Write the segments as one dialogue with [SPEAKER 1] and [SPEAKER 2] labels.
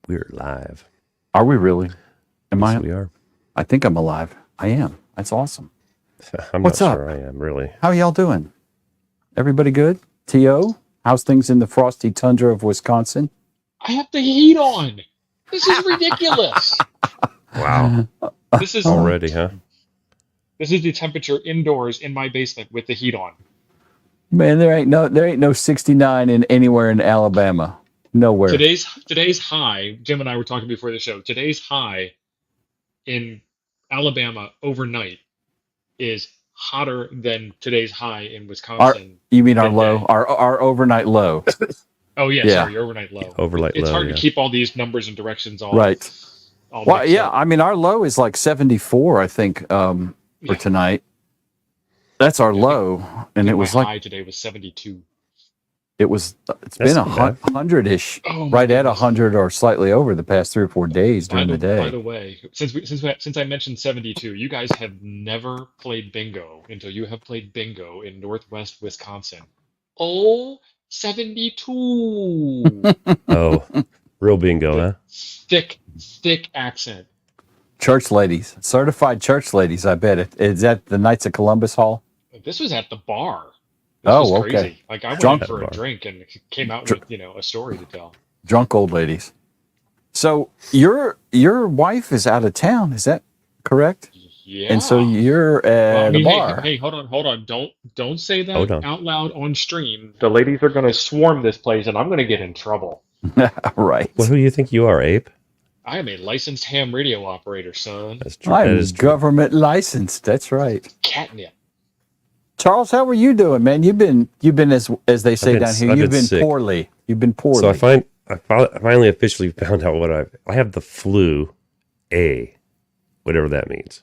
[SPEAKER 1] We're live.
[SPEAKER 2] Are we really? Am
[SPEAKER 1] Yes,
[SPEAKER 2] I?
[SPEAKER 1] we are.
[SPEAKER 2] I think I'm alive. I am. That's awesome.
[SPEAKER 1] I'm
[SPEAKER 2] What's
[SPEAKER 1] not
[SPEAKER 2] up?
[SPEAKER 1] sure I am, really.
[SPEAKER 2] How y'all doing? Everybody good? T.O., how's things in the frosty tundra of Wisconsin?
[SPEAKER 3] I have the heat on. This is ridiculous.
[SPEAKER 1] Wow.
[SPEAKER 3] This is
[SPEAKER 1] Already, huh?
[SPEAKER 3] this is the temperature indoors in my basement with the heat on.
[SPEAKER 2] Man, there ain't no 69 in anywhere in Alabama. Nowhere.
[SPEAKER 3] Today's high, Jim and I were talking before the show. Today's high in Alabama overnight is hotter than today's high in Wisconsin.
[SPEAKER 2] You mean our
[SPEAKER 3] midday.
[SPEAKER 2] low? Our overnight low.
[SPEAKER 3] Oh yeah,
[SPEAKER 2] Yeah.
[SPEAKER 3] sorry, your overnight low.
[SPEAKER 1] Overnight
[SPEAKER 3] It's
[SPEAKER 1] low,
[SPEAKER 3] hard
[SPEAKER 1] yeah.
[SPEAKER 3] to keep all these numbers and directions all
[SPEAKER 2] Right.
[SPEAKER 3] all
[SPEAKER 2] Well,
[SPEAKER 3] mixed
[SPEAKER 2] yeah,
[SPEAKER 3] up.
[SPEAKER 2] I mean our low is like 74, I think, for
[SPEAKER 3] Yeah.
[SPEAKER 2] tonight. That's our low, and
[SPEAKER 3] My
[SPEAKER 2] it was like
[SPEAKER 3] high today was 72.
[SPEAKER 2] it's
[SPEAKER 1] That's
[SPEAKER 2] been
[SPEAKER 1] not bad.
[SPEAKER 2] 100-ish,
[SPEAKER 3] Oh my
[SPEAKER 2] right at
[SPEAKER 3] goodness.
[SPEAKER 2] 100 or slightly over the past 3 or 4 days during the
[SPEAKER 3] By
[SPEAKER 2] day.
[SPEAKER 3] the way, since I mentioned 72, you guys have never played bingo until you have played bingo in Northwest Wisconsin. Oh, 72.
[SPEAKER 1] Oh, real bingo, huh?
[SPEAKER 3] Thick accent.
[SPEAKER 2] Church ladies, certified church ladies. I bet it is that the Knights of Columbus Hall.
[SPEAKER 3] This was at the bar. This
[SPEAKER 2] Oh,
[SPEAKER 3] was
[SPEAKER 2] okay.
[SPEAKER 3] crazy. Like I went
[SPEAKER 2] Drunk
[SPEAKER 3] in for
[SPEAKER 1] bar.
[SPEAKER 3] a drink and came out
[SPEAKER 2] Dr-
[SPEAKER 3] with, a story to tell.
[SPEAKER 2] Drunk old ladies. So your wife is out of town. Is that correct?
[SPEAKER 3] Yeah.
[SPEAKER 2] And so you're
[SPEAKER 3] Well, I
[SPEAKER 2] at
[SPEAKER 3] mean,
[SPEAKER 2] a bar.
[SPEAKER 3] hey, hold on. Don't say
[SPEAKER 1] Hold
[SPEAKER 3] that
[SPEAKER 1] on.
[SPEAKER 3] out loud on stream. The ladies are gonna swarm this place, and I'm gonna get in trouble.
[SPEAKER 2] Right.
[SPEAKER 1] Well, who do you think you are, Ape?
[SPEAKER 3] I am a licensed ham radio operator, son.
[SPEAKER 1] That's true. That
[SPEAKER 2] I'm
[SPEAKER 1] is true.
[SPEAKER 2] government licensed. That's right.
[SPEAKER 3] Catnip.
[SPEAKER 2] Charles, how are you doing, man? You've been as they say
[SPEAKER 1] been-
[SPEAKER 2] down here.
[SPEAKER 1] I've
[SPEAKER 2] You've
[SPEAKER 1] been
[SPEAKER 2] been
[SPEAKER 1] sick.
[SPEAKER 2] poorly. You've been poorly.
[SPEAKER 1] So I finally officially found out what I have the flu A, whatever that means,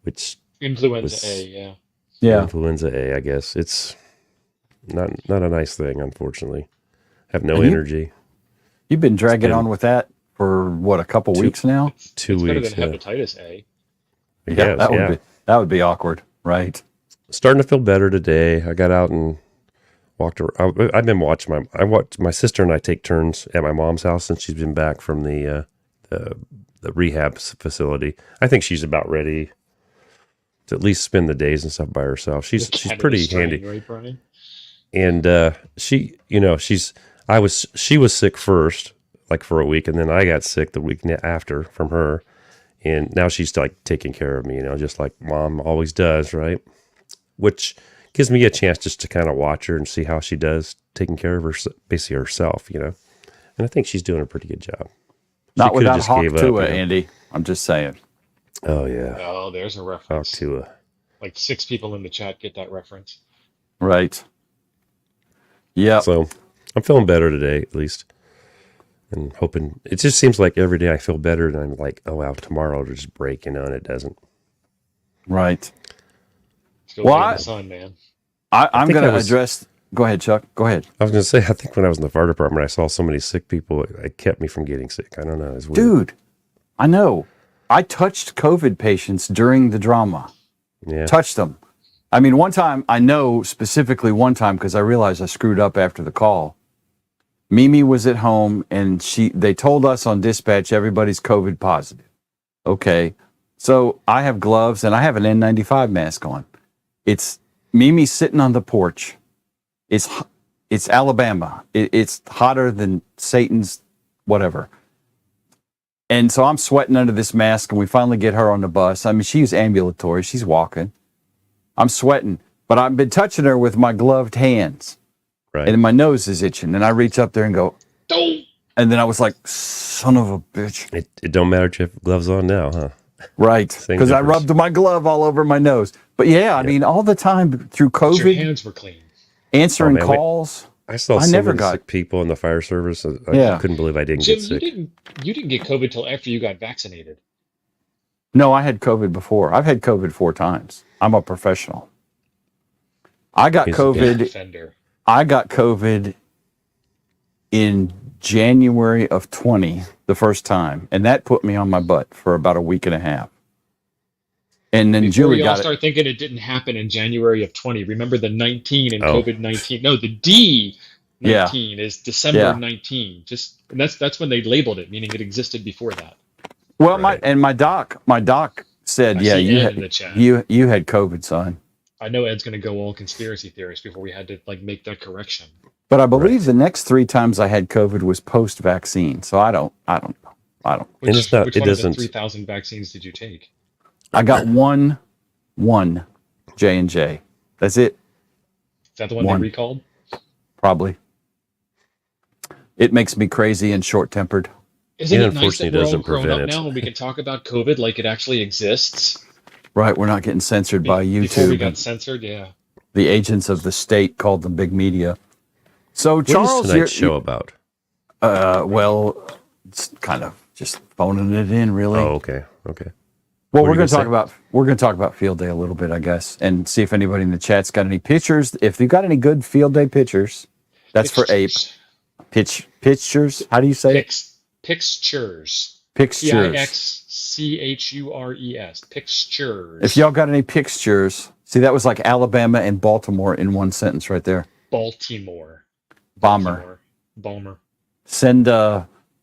[SPEAKER 1] which
[SPEAKER 3] Influenza
[SPEAKER 1] Was-
[SPEAKER 3] A, yeah.
[SPEAKER 2] yeah.
[SPEAKER 1] influenza A, I guess. It's not a nice thing, unfortunately. Have no
[SPEAKER 2] And you-
[SPEAKER 1] energy.
[SPEAKER 2] You've been dragging
[SPEAKER 1] been-
[SPEAKER 2] on with that for what, a couple weeks now?
[SPEAKER 3] It's
[SPEAKER 1] 2
[SPEAKER 3] better
[SPEAKER 1] weeks.
[SPEAKER 3] than
[SPEAKER 1] Yeah.
[SPEAKER 3] hepatitis A.
[SPEAKER 1] Yes,
[SPEAKER 2] that would be awkward, right?
[SPEAKER 1] Starting to feel better today. I got out and walked around. I've been watching my sister and I take turns at my mom's house since she's been back from the rehab facility. I think she's about ready to at least spend the days and stuff by herself. She's
[SPEAKER 3] The Canada
[SPEAKER 1] pretty
[SPEAKER 3] strain,
[SPEAKER 1] handy.
[SPEAKER 3] right, Brian?
[SPEAKER 1] And she was sick first, like for a week, and then I got sick the week after from her. And now she's like taking care of me, just like mom always does, right? Which gives me a chance just to kind of watch her and see how she does taking care of her, basically herself, And I think she's doing a pretty good job.
[SPEAKER 2] Not
[SPEAKER 1] coulda
[SPEAKER 2] without
[SPEAKER 1] just
[SPEAKER 2] Hawk
[SPEAKER 1] gave up,
[SPEAKER 2] Tua, Andy. I'm just saying.
[SPEAKER 1] Oh yeah,
[SPEAKER 3] Oh, there's a
[SPEAKER 1] Hawk
[SPEAKER 3] reference.
[SPEAKER 1] Tua.
[SPEAKER 3] Like 6 people in the chat get that reference.
[SPEAKER 2] Right. Yeah.
[SPEAKER 1] So I'm feeling better today, at least, and hoping. It just seems like every day I feel better, and I'm like, oh wow, tomorrow it'll just break, and it doesn't.
[SPEAKER 2] Right.
[SPEAKER 3] Still
[SPEAKER 2] Well,
[SPEAKER 3] in
[SPEAKER 2] I-
[SPEAKER 3] the sun, man.
[SPEAKER 2] I'm
[SPEAKER 1] think
[SPEAKER 2] going
[SPEAKER 1] I
[SPEAKER 2] to
[SPEAKER 1] was-
[SPEAKER 2] address. Go ahead, Chuck. Go ahead.
[SPEAKER 1] I was going to say, I think when I was in the fire department, I saw so many sick people, it kept me from getting sick. I don't know. It's weird.
[SPEAKER 2] Dude, I know. I touched COVID patients during the drama.
[SPEAKER 1] Yeah.
[SPEAKER 2] Touched them. I mean, one time, I know specifically one time because I realized I screwed up after the call. Mimi was at home and they told us on dispatch everybody's COVID positive. Okay. So I have gloves and I have an N95 mask on. It's Mimi sitting on the porch. It's Alabama. It's hotter than Satan's whatever. And so I'm sweating under this mask and we finally get her on the bus. I mean, she's ambulatory. She's walking. I'm sweating, but I've been touching her with my gloved hands.
[SPEAKER 1] Right.
[SPEAKER 2] And my nose is itching. And I reach up there and go,
[SPEAKER 3] Don't.
[SPEAKER 2] and then I was like, son of a bitch.
[SPEAKER 1] It don't matter if you have gloves on now, huh?
[SPEAKER 2] Right.
[SPEAKER 1] Same
[SPEAKER 2] Because I
[SPEAKER 1] difference.
[SPEAKER 2] rubbed my glove all over my nose. But yeah, I mean, all the time through
[SPEAKER 3] But your
[SPEAKER 2] COVID,
[SPEAKER 3] hands were clean.
[SPEAKER 2] answering
[SPEAKER 1] Oh, man, wait.
[SPEAKER 2] calls.
[SPEAKER 1] I saw
[SPEAKER 2] I
[SPEAKER 1] so
[SPEAKER 2] never
[SPEAKER 1] many
[SPEAKER 2] got-
[SPEAKER 1] sick people in the fire service. I
[SPEAKER 2] Yeah.
[SPEAKER 1] couldn't believe I didn't
[SPEAKER 3] Jim,
[SPEAKER 1] get sick.
[SPEAKER 3] you didn't get COVID till after you got vaccinated.
[SPEAKER 2] No, I had COVID before. I've had COVID 4 times. I'm a professional. I got
[SPEAKER 1] He's a
[SPEAKER 2] COVID.
[SPEAKER 3] Defender.
[SPEAKER 2] I got COVID in January of 20, the first time, and that put me on my butt for about a week and a half. And then
[SPEAKER 3] Before
[SPEAKER 2] Julie
[SPEAKER 3] we all
[SPEAKER 2] got it.
[SPEAKER 3] start thinking it didn't happen in January of 20, remember the 19 in
[SPEAKER 1] Oh.
[SPEAKER 3] COVID-19. No, the D
[SPEAKER 2] Yeah.
[SPEAKER 3] 19 is December
[SPEAKER 2] Yeah.
[SPEAKER 3] 19. Just and that's when they labeled it, meaning it existed before that.
[SPEAKER 2] Well,
[SPEAKER 1] Right.
[SPEAKER 2] my doc said,
[SPEAKER 3] I
[SPEAKER 2] yeah,
[SPEAKER 3] see
[SPEAKER 2] you
[SPEAKER 3] Ed in
[SPEAKER 2] had
[SPEAKER 3] the chat.
[SPEAKER 2] you had COVID, son.
[SPEAKER 3] I know Ed's going to go all conspiracy theorist before we had to like make that correction.
[SPEAKER 2] But I believe
[SPEAKER 1] Right.
[SPEAKER 2] the next 3 times I had COVID was post vaccine. So I don't know.
[SPEAKER 1] And it's not-
[SPEAKER 3] Which
[SPEAKER 1] it
[SPEAKER 3] one of the
[SPEAKER 1] doesn't-
[SPEAKER 3] 3,000 vaccines did you take?
[SPEAKER 2] I got one J&J. That's it,
[SPEAKER 3] Is that the one
[SPEAKER 2] One.
[SPEAKER 3] they recalled?
[SPEAKER 2] probably. It makes me crazy and short-tempered.
[SPEAKER 3] Isn't
[SPEAKER 1] It
[SPEAKER 3] it nice that
[SPEAKER 1] unfortunately
[SPEAKER 3] we're all
[SPEAKER 1] doesn't
[SPEAKER 3] grown up
[SPEAKER 1] prevent it.
[SPEAKER 3] now and we can talk about COVID like it actually exists?
[SPEAKER 2] Right, we're not getting censored by
[SPEAKER 3] Before we
[SPEAKER 2] YouTube.
[SPEAKER 3] got censored, yeah.
[SPEAKER 2] The agents of the state called them big media. So
[SPEAKER 1] What
[SPEAKER 2] Charles,
[SPEAKER 1] is tonight's show about?
[SPEAKER 2] well, it's kind of just phoning it in, really.
[SPEAKER 1] Oh, okay. Okay.
[SPEAKER 2] Well,
[SPEAKER 1] What
[SPEAKER 2] we're
[SPEAKER 1] are you
[SPEAKER 2] going to talk
[SPEAKER 1] gonna
[SPEAKER 2] about field day a little bit, I guess, and see if anybody in the chat's got any pictures. If you've got any good field day pictures, that's for Ape. Pictures. How do you say it?
[SPEAKER 3] Pictures.
[SPEAKER 2] Pictures.
[SPEAKER 3] Pixchures. Pictures.
[SPEAKER 2] If y'all got any pictures, see that was like Alabama and Baltimore in one sentence right there.
[SPEAKER 3] Baltimore.
[SPEAKER 2] Bomber.
[SPEAKER 3] Balmer.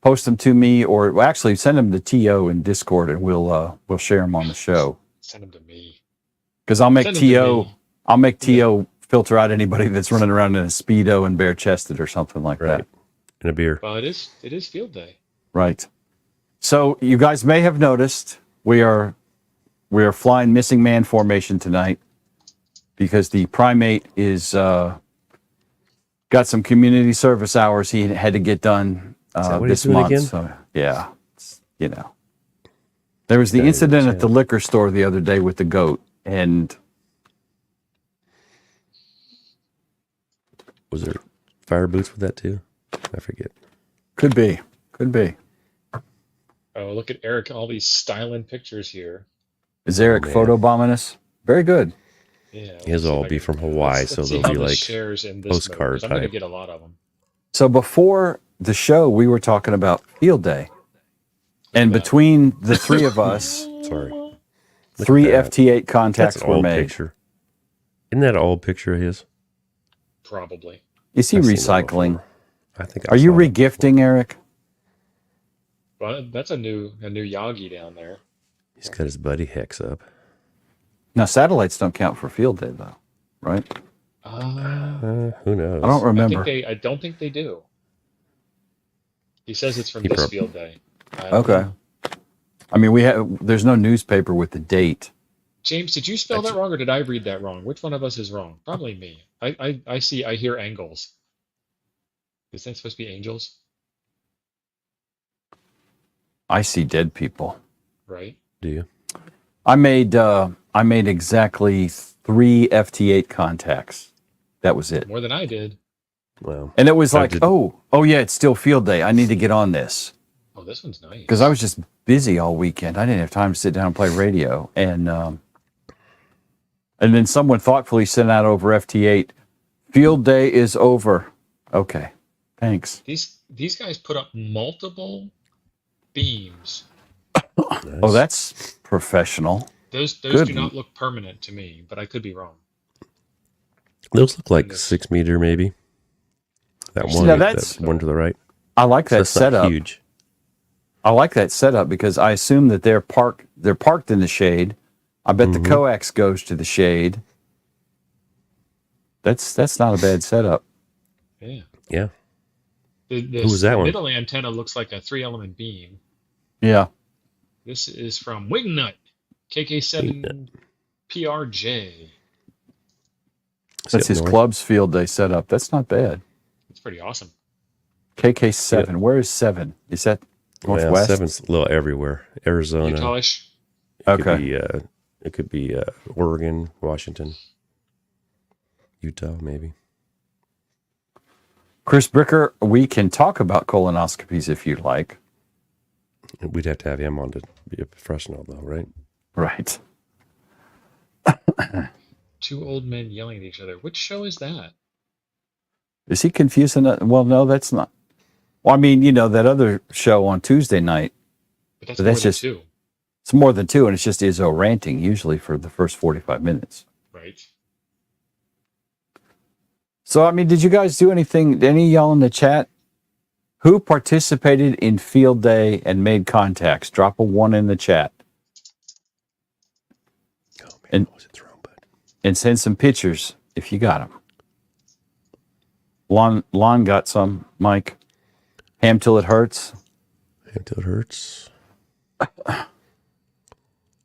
[SPEAKER 2] Post them to me, or well, actually send them to To in Discord, and we'll share them on the show.
[SPEAKER 3] Send them to me.
[SPEAKER 2] Because I'll make
[SPEAKER 3] Send them to
[SPEAKER 2] To.
[SPEAKER 3] me.
[SPEAKER 2] I'll make To filter out anybody that's running around in a Speedo and bare chested or something like
[SPEAKER 1] Right.
[SPEAKER 2] that.
[SPEAKER 1] And a beer.
[SPEAKER 3] Well, it is field day.
[SPEAKER 2] Right. So you guys may have noticed we are flying missing man formation tonight because the primate is got some community service hours he had to get done
[SPEAKER 1] that what
[SPEAKER 2] this
[SPEAKER 1] he's doing
[SPEAKER 2] month.
[SPEAKER 1] again?
[SPEAKER 2] So yeah, there was the
[SPEAKER 1] Okay,
[SPEAKER 2] incident at
[SPEAKER 1] yeah.
[SPEAKER 2] the liquor store the other day with the goat, and
[SPEAKER 1] Was there fire boots with that too? I forget.
[SPEAKER 2] could be.
[SPEAKER 3] Oh, look at Eric, all these styling pictures here.
[SPEAKER 2] Is Eric
[SPEAKER 1] man.
[SPEAKER 2] photobombing us? Very good.
[SPEAKER 3] Yeah.
[SPEAKER 1] His will all be from Hawaii, so they'll be like
[SPEAKER 3] shares in this
[SPEAKER 1] postcard
[SPEAKER 3] mode, 'cause I'm going to
[SPEAKER 1] type.
[SPEAKER 3] get a lot of them.
[SPEAKER 2] So before the show, we were talking about field day, and
[SPEAKER 3] about it.
[SPEAKER 2] between the three of us,
[SPEAKER 1] Sorry. Look at
[SPEAKER 2] 3
[SPEAKER 1] that.
[SPEAKER 2] FT8
[SPEAKER 1] That's
[SPEAKER 2] contacts
[SPEAKER 1] an
[SPEAKER 2] were
[SPEAKER 1] old
[SPEAKER 2] made.
[SPEAKER 1] picture. Isn't that an old picture of his?
[SPEAKER 3] Probably.
[SPEAKER 2] Is he
[SPEAKER 1] I've seen that
[SPEAKER 2] recycling?
[SPEAKER 1] before. I think.
[SPEAKER 2] Are you regifting, Eric?
[SPEAKER 3] Well, that's a new Yagi down there.
[SPEAKER 1] He's got his buddy Hex up.
[SPEAKER 2] Now, satellites don't count for field day, though, right?
[SPEAKER 1] Who knows?
[SPEAKER 2] I don't remember.
[SPEAKER 3] I don't think they do. He says it's from
[SPEAKER 1] He
[SPEAKER 3] this
[SPEAKER 1] prob-
[SPEAKER 3] field day. I don't
[SPEAKER 2] Okay.
[SPEAKER 3] know.
[SPEAKER 2] I mean, there's no newspaper with the date.
[SPEAKER 3] James, did you spell that wrong or did I read that wrong? Which one of us is wrong? Probably me. I hear angles. Is that supposed to be angels?
[SPEAKER 2] I see dead people.
[SPEAKER 3] Right?
[SPEAKER 1] Do you?
[SPEAKER 2] I made exactly 3 FT8 contacts. That was it.
[SPEAKER 3] More than I did.
[SPEAKER 1] Well,
[SPEAKER 2] And it was
[SPEAKER 1] I
[SPEAKER 2] like,
[SPEAKER 1] did-
[SPEAKER 2] oh yeah, it's still field day. I need to get on this.
[SPEAKER 3] Oh, this one's nice.
[SPEAKER 2] Because I was just busy all weekend. I didn't have time to sit down and play radio. And then someone thoughtfully sent out over FT8, field day is over. Okay, thanks.
[SPEAKER 3] These guys put up multiple beams.
[SPEAKER 1] nice.
[SPEAKER 2] Oh, that's professional.
[SPEAKER 3] Those
[SPEAKER 2] Good.
[SPEAKER 3] do not look permanent to me, but I could be wrong.
[SPEAKER 1] Those look like
[SPEAKER 3] Goodness.
[SPEAKER 1] 6 meter, maybe. That
[SPEAKER 2] See,
[SPEAKER 1] one,
[SPEAKER 2] now that's-
[SPEAKER 1] that one to the right.
[SPEAKER 2] I like that
[SPEAKER 1] That's not
[SPEAKER 2] setup.
[SPEAKER 1] huge.
[SPEAKER 2] I like that setup because I assume that they're parked in the shade. I bet the coax goes to the shade. That's not a bad setup.
[SPEAKER 3] Yeah.
[SPEAKER 1] Yeah.
[SPEAKER 3] The
[SPEAKER 1] was that one?
[SPEAKER 3] middle antenna looks like a 3-element beam.
[SPEAKER 2] Yeah.
[SPEAKER 3] This is from Wingnut, KK7 PRJ.
[SPEAKER 2] That's his
[SPEAKER 1] north.
[SPEAKER 2] club's field day setup. That's not bad.
[SPEAKER 3] It's pretty awesome.
[SPEAKER 2] KK7. Where is 7? Is that
[SPEAKER 1] Well,
[SPEAKER 2] northwest?
[SPEAKER 1] 7's a little everywhere. Arizona.
[SPEAKER 3] Utah-ish.
[SPEAKER 2] Okay.
[SPEAKER 1] It could be Oregon, Washington, Utah, maybe.
[SPEAKER 2] Chris Bricker, we can talk about colonoscopies if you'd like.
[SPEAKER 1] We'd have to have him on to be a professional, though, right?
[SPEAKER 2] Right.
[SPEAKER 3] Two old men yelling at each other. Which show is that?
[SPEAKER 2] Is he confusing it? Well, no, that's not. Well, I mean, that other show on Tuesday night,
[SPEAKER 3] But that's
[SPEAKER 2] But
[SPEAKER 3] more
[SPEAKER 2] that's
[SPEAKER 3] than
[SPEAKER 2] just-
[SPEAKER 3] two,
[SPEAKER 2] it's more than 2, and it's just Izzo ranting, usually for the first 45 minutes.
[SPEAKER 3] right?
[SPEAKER 2] So, I mean, did you guys do anything? Any of y'all in the chat? Who participated in field day and made contacts? Drop a 1 in the chat.
[SPEAKER 1] Oh man,
[SPEAKER 2] And-
[SPEAKER 1] what was it thrown? But
[SPEAKER 2] And send some pictures if you got them. Lon got some, Mike. Ham till it hurts.
[SPEAKER 1] until it hurts.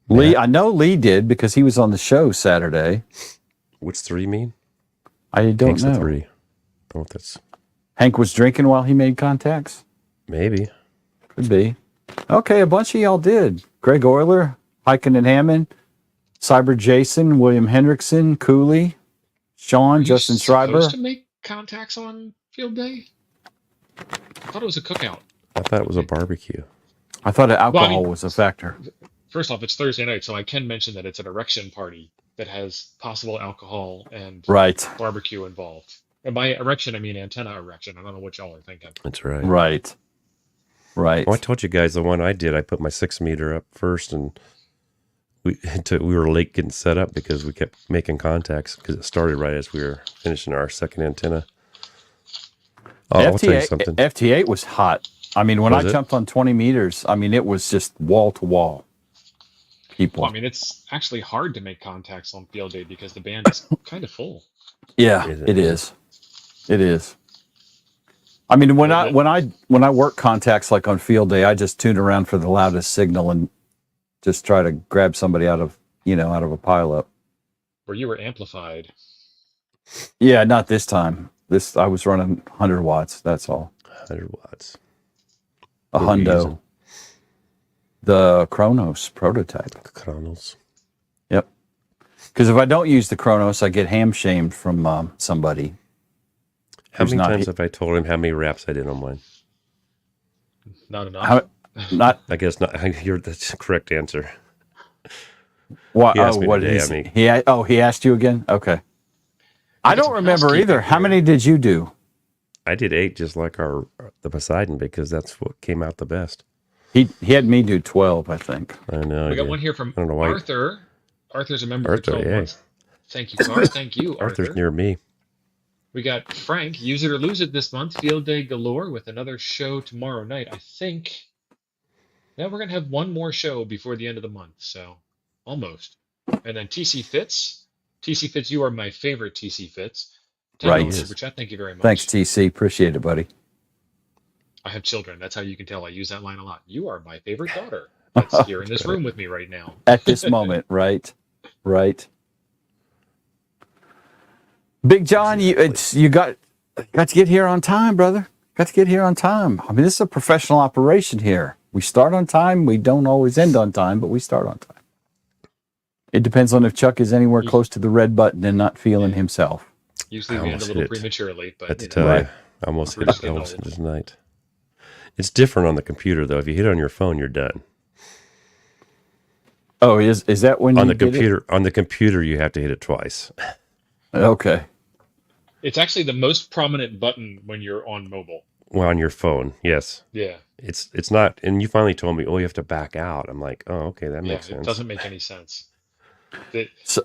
[SPEAKER 2] Lee, I know Lee did because he was on the show Saturday.
[SPEAKER 1] What's 3 mean?
[SPEAKER 2] I don't
[SPEAKER 1] Hank's
[SPEAKER 2] know.
[SPEAKER 1] a 3. Oh, that's
[SPEAKER 2] Hank was drinking while he made contacts?
[SPEAKER 1] maybe.
[SPEAKER 2] Could be. Okay, a bunch of y'all did. Greg Euler, Hyken and Hammond, Cyber Jason, William Hendrickson, Cooley, Sean,
[SPEAKER 3] Are you
[SPEAKER 2] Justin Schreiber.
[SPEAKER 3] supposed to make contacts on field day? I thought it was a cookout.
[SPEAKER 1] I thought it was a barbecue.
[SPEAKER 2] I thought alcohol
[SPEAKER 3] mean-
[SPEAKER 2] was a factor.
[SPEAKER 3] First off, it's Thursday night, so I can mention that it's an erection party that has possible alcohol and
[SPEAKER 2] Right,
[SPEAKER 3] barbecue involved. And by erection, I mean antenna erection. I don't know what y'all are thinking.
[SPEAKER 1] That's right.
[SPEAKER 2] right, right.
[SPEAKER 1] Well, I told you guys the one I did. I put my 6 meter up first, and we were late getting set up because we kept making contacts because it started right as we were finishing our second antenna. Oh, I'll tell you something.
[SPEAKER 2] FT8 was hot. I mean, when
[SPEAKER 1] Was
[SPEAKER 2] I
[SPEAKER 1] it?
[SPEAKER 2] jumped on 20 meters, I mean, it was just wall to wall. People.
[SPEAKER 3] Well, I mean, it's actually hard to make contacts on field day because the band is kind of full.
[SPEAKER 2] Yeah,
[SPEAKER 1] Is it?
[SPEAKER 2] it is. It is. I mean, when I work contacts like on field day, I just tune around for the loudest signal and just try to grab somebody out of a pileup.
[SPEAKER 3] Where you were amplified.
[SPEAKER 2] Yeah, not this time. I was running 100 watts. That's all.
[SPEAKER 1] 100 watts.
[SPEAKER 2] A
[SPEAKER 1] What were you
[SPEAKER 2] hundo.
[SPEAKER 1] using?
[SPEAKER 2] The Kronos prototype.
[SPEAKER 1] Chronos.
[SPEAKER 2] Yep. Because if I don't use the Kronos, I get ham shamed from somebody.
[SPEAKER 1] How
[SPEAKER 2] Who's
[SPEAKER 1] many
[SPEAKER 2] not
[SPEAKER 1] times
[SPEAKER 2] he-
[SPEAKER 1] have I told him how many wraps I did on mine?
[SPEAKER 3] Not enough.
[SPEAKER 2] How, not
[SPEAKER 1] I guess not. You're the correct answer.
[SPEAKER 2] what?
[SPEAKER 1] He asked
[SPEAKER 2] Oh,
[SPEAKER 1] me
[SPEAKER 2] what
[SPEAKER 1] today,
[SPEAKER 2] is
[SPEAKER 1] I mean-
[SPEAKER 2] he asked you again? Okay. I
[SPEAKER 3] Get
[SPEAKER 2] don't
[SPEAKER 3] some
[SPEAKER 2] remember
[SPEAKER 3] housekeeping
[SPEAKER 2] either. How
[SPEAKER 3] here.
[SPEAKER 2] many did you do?
[SPEAKER 1] I did 8 just like the Poseidon because that's what came out the best.
[SPEAKER 2] He had me do 12, I think.
[SPEAKER 1] I know. I
[SPEAKER 3] We got
[SPEAKER 1] did.
[SPEAKER 3] one here from
[SPEAKER 1] I don't know why.
[SPEAKER 3] Arthur. Arthur's a member
[SPEAKER 1] Arthur,
[SPEAKER 3] for 12
[SPEAKER 1] yay.
[SPEAKER 3] months. Thank you, Car. Thank you,
[SPEAKER 1] Arthur's
[SPEAKER 3] Arthur.
[SPEAKER 1] near me.
[SPEAKER 3] We got Frank, use it or lose it this month, field day galore with another show tomorrow night. I think. Yeah, we're gonna have one more show before the end of the month, so almost. And then TC Fitz. TC Fitz, you are my favorite TC Fitz. $10
[SPEAKER 2] Right.
[SPEAKER 3] super chat. Thank you very much.
[SPEAKER 2] Thanks, TC. Appreciate it, buddy.
[SPEAKER 3] I have children. That's how you can tell I use that line a lot. You are my favorite daughter. That's here in this room with me right now.
[SPEAKER 2] At this moment, right? Right. Big John, you got to get here on time, brother. Got to get here on time. I mean, this is a professional operation here. We start on time. We don't always end on time, but we start on time. It depends on if Chuck is anywhere close to the red button and not feeling himself.
[SPEAKER 3] Usually
[SPEAKER 1] I
[SPEAKER 3] we end a
[SPEAKER 1] almost
[SPEAKER 3] little
[SPEAKER 1] hit it.
[SPEAKER 3] prematurely,
[SPEAKER 1] I have
[SPEAKER 3] but
[SPEAKER 1] to
[SPEAKER 3] you know,
[SPEAKER 1] tell
[SPEAKER 2] Right.
[SPEAKER 1] you, I almost
[SPEAKER 3] We're
[SPEAKER 1] hit
[SPEAKER 3] just
[SPEAKER 1] it
[SPEAKER 3] getting
[SPEAKER 1] almost
[SPEAKER 3] old.
[SPEAKER 1] tonight. It's different on the computer though. If you hit it on your phone, you're done.
[SPEAKER 2] Oh, is that when
[SPEAKER 1] On
[SPEAKER 2] you
[SPEAKER 1] the
[SPEAKER 2] did it?
[SPEAKER 1] computer, on the computer, you have to hit it twice.
[SPEAKER 2] Okay.
[SPEAKER 3] it's actually the most prominent button when you're on mobile.
[SPEAKER 1] Well, on your phone, yes.
[SPEAKER 3] Yeah,
[SPEAKER 1] It's not. And you finally told me, oh, you have to back out. I'm like, oh, okay, that
[SPEAKER 3] yeah,
[SPEAKER 1] makes
[SPEAKER 3] it
[SPEAKER 1] sense.
[SPEAKER 3] doesn't make any sense.
[SPEAKER 2] So,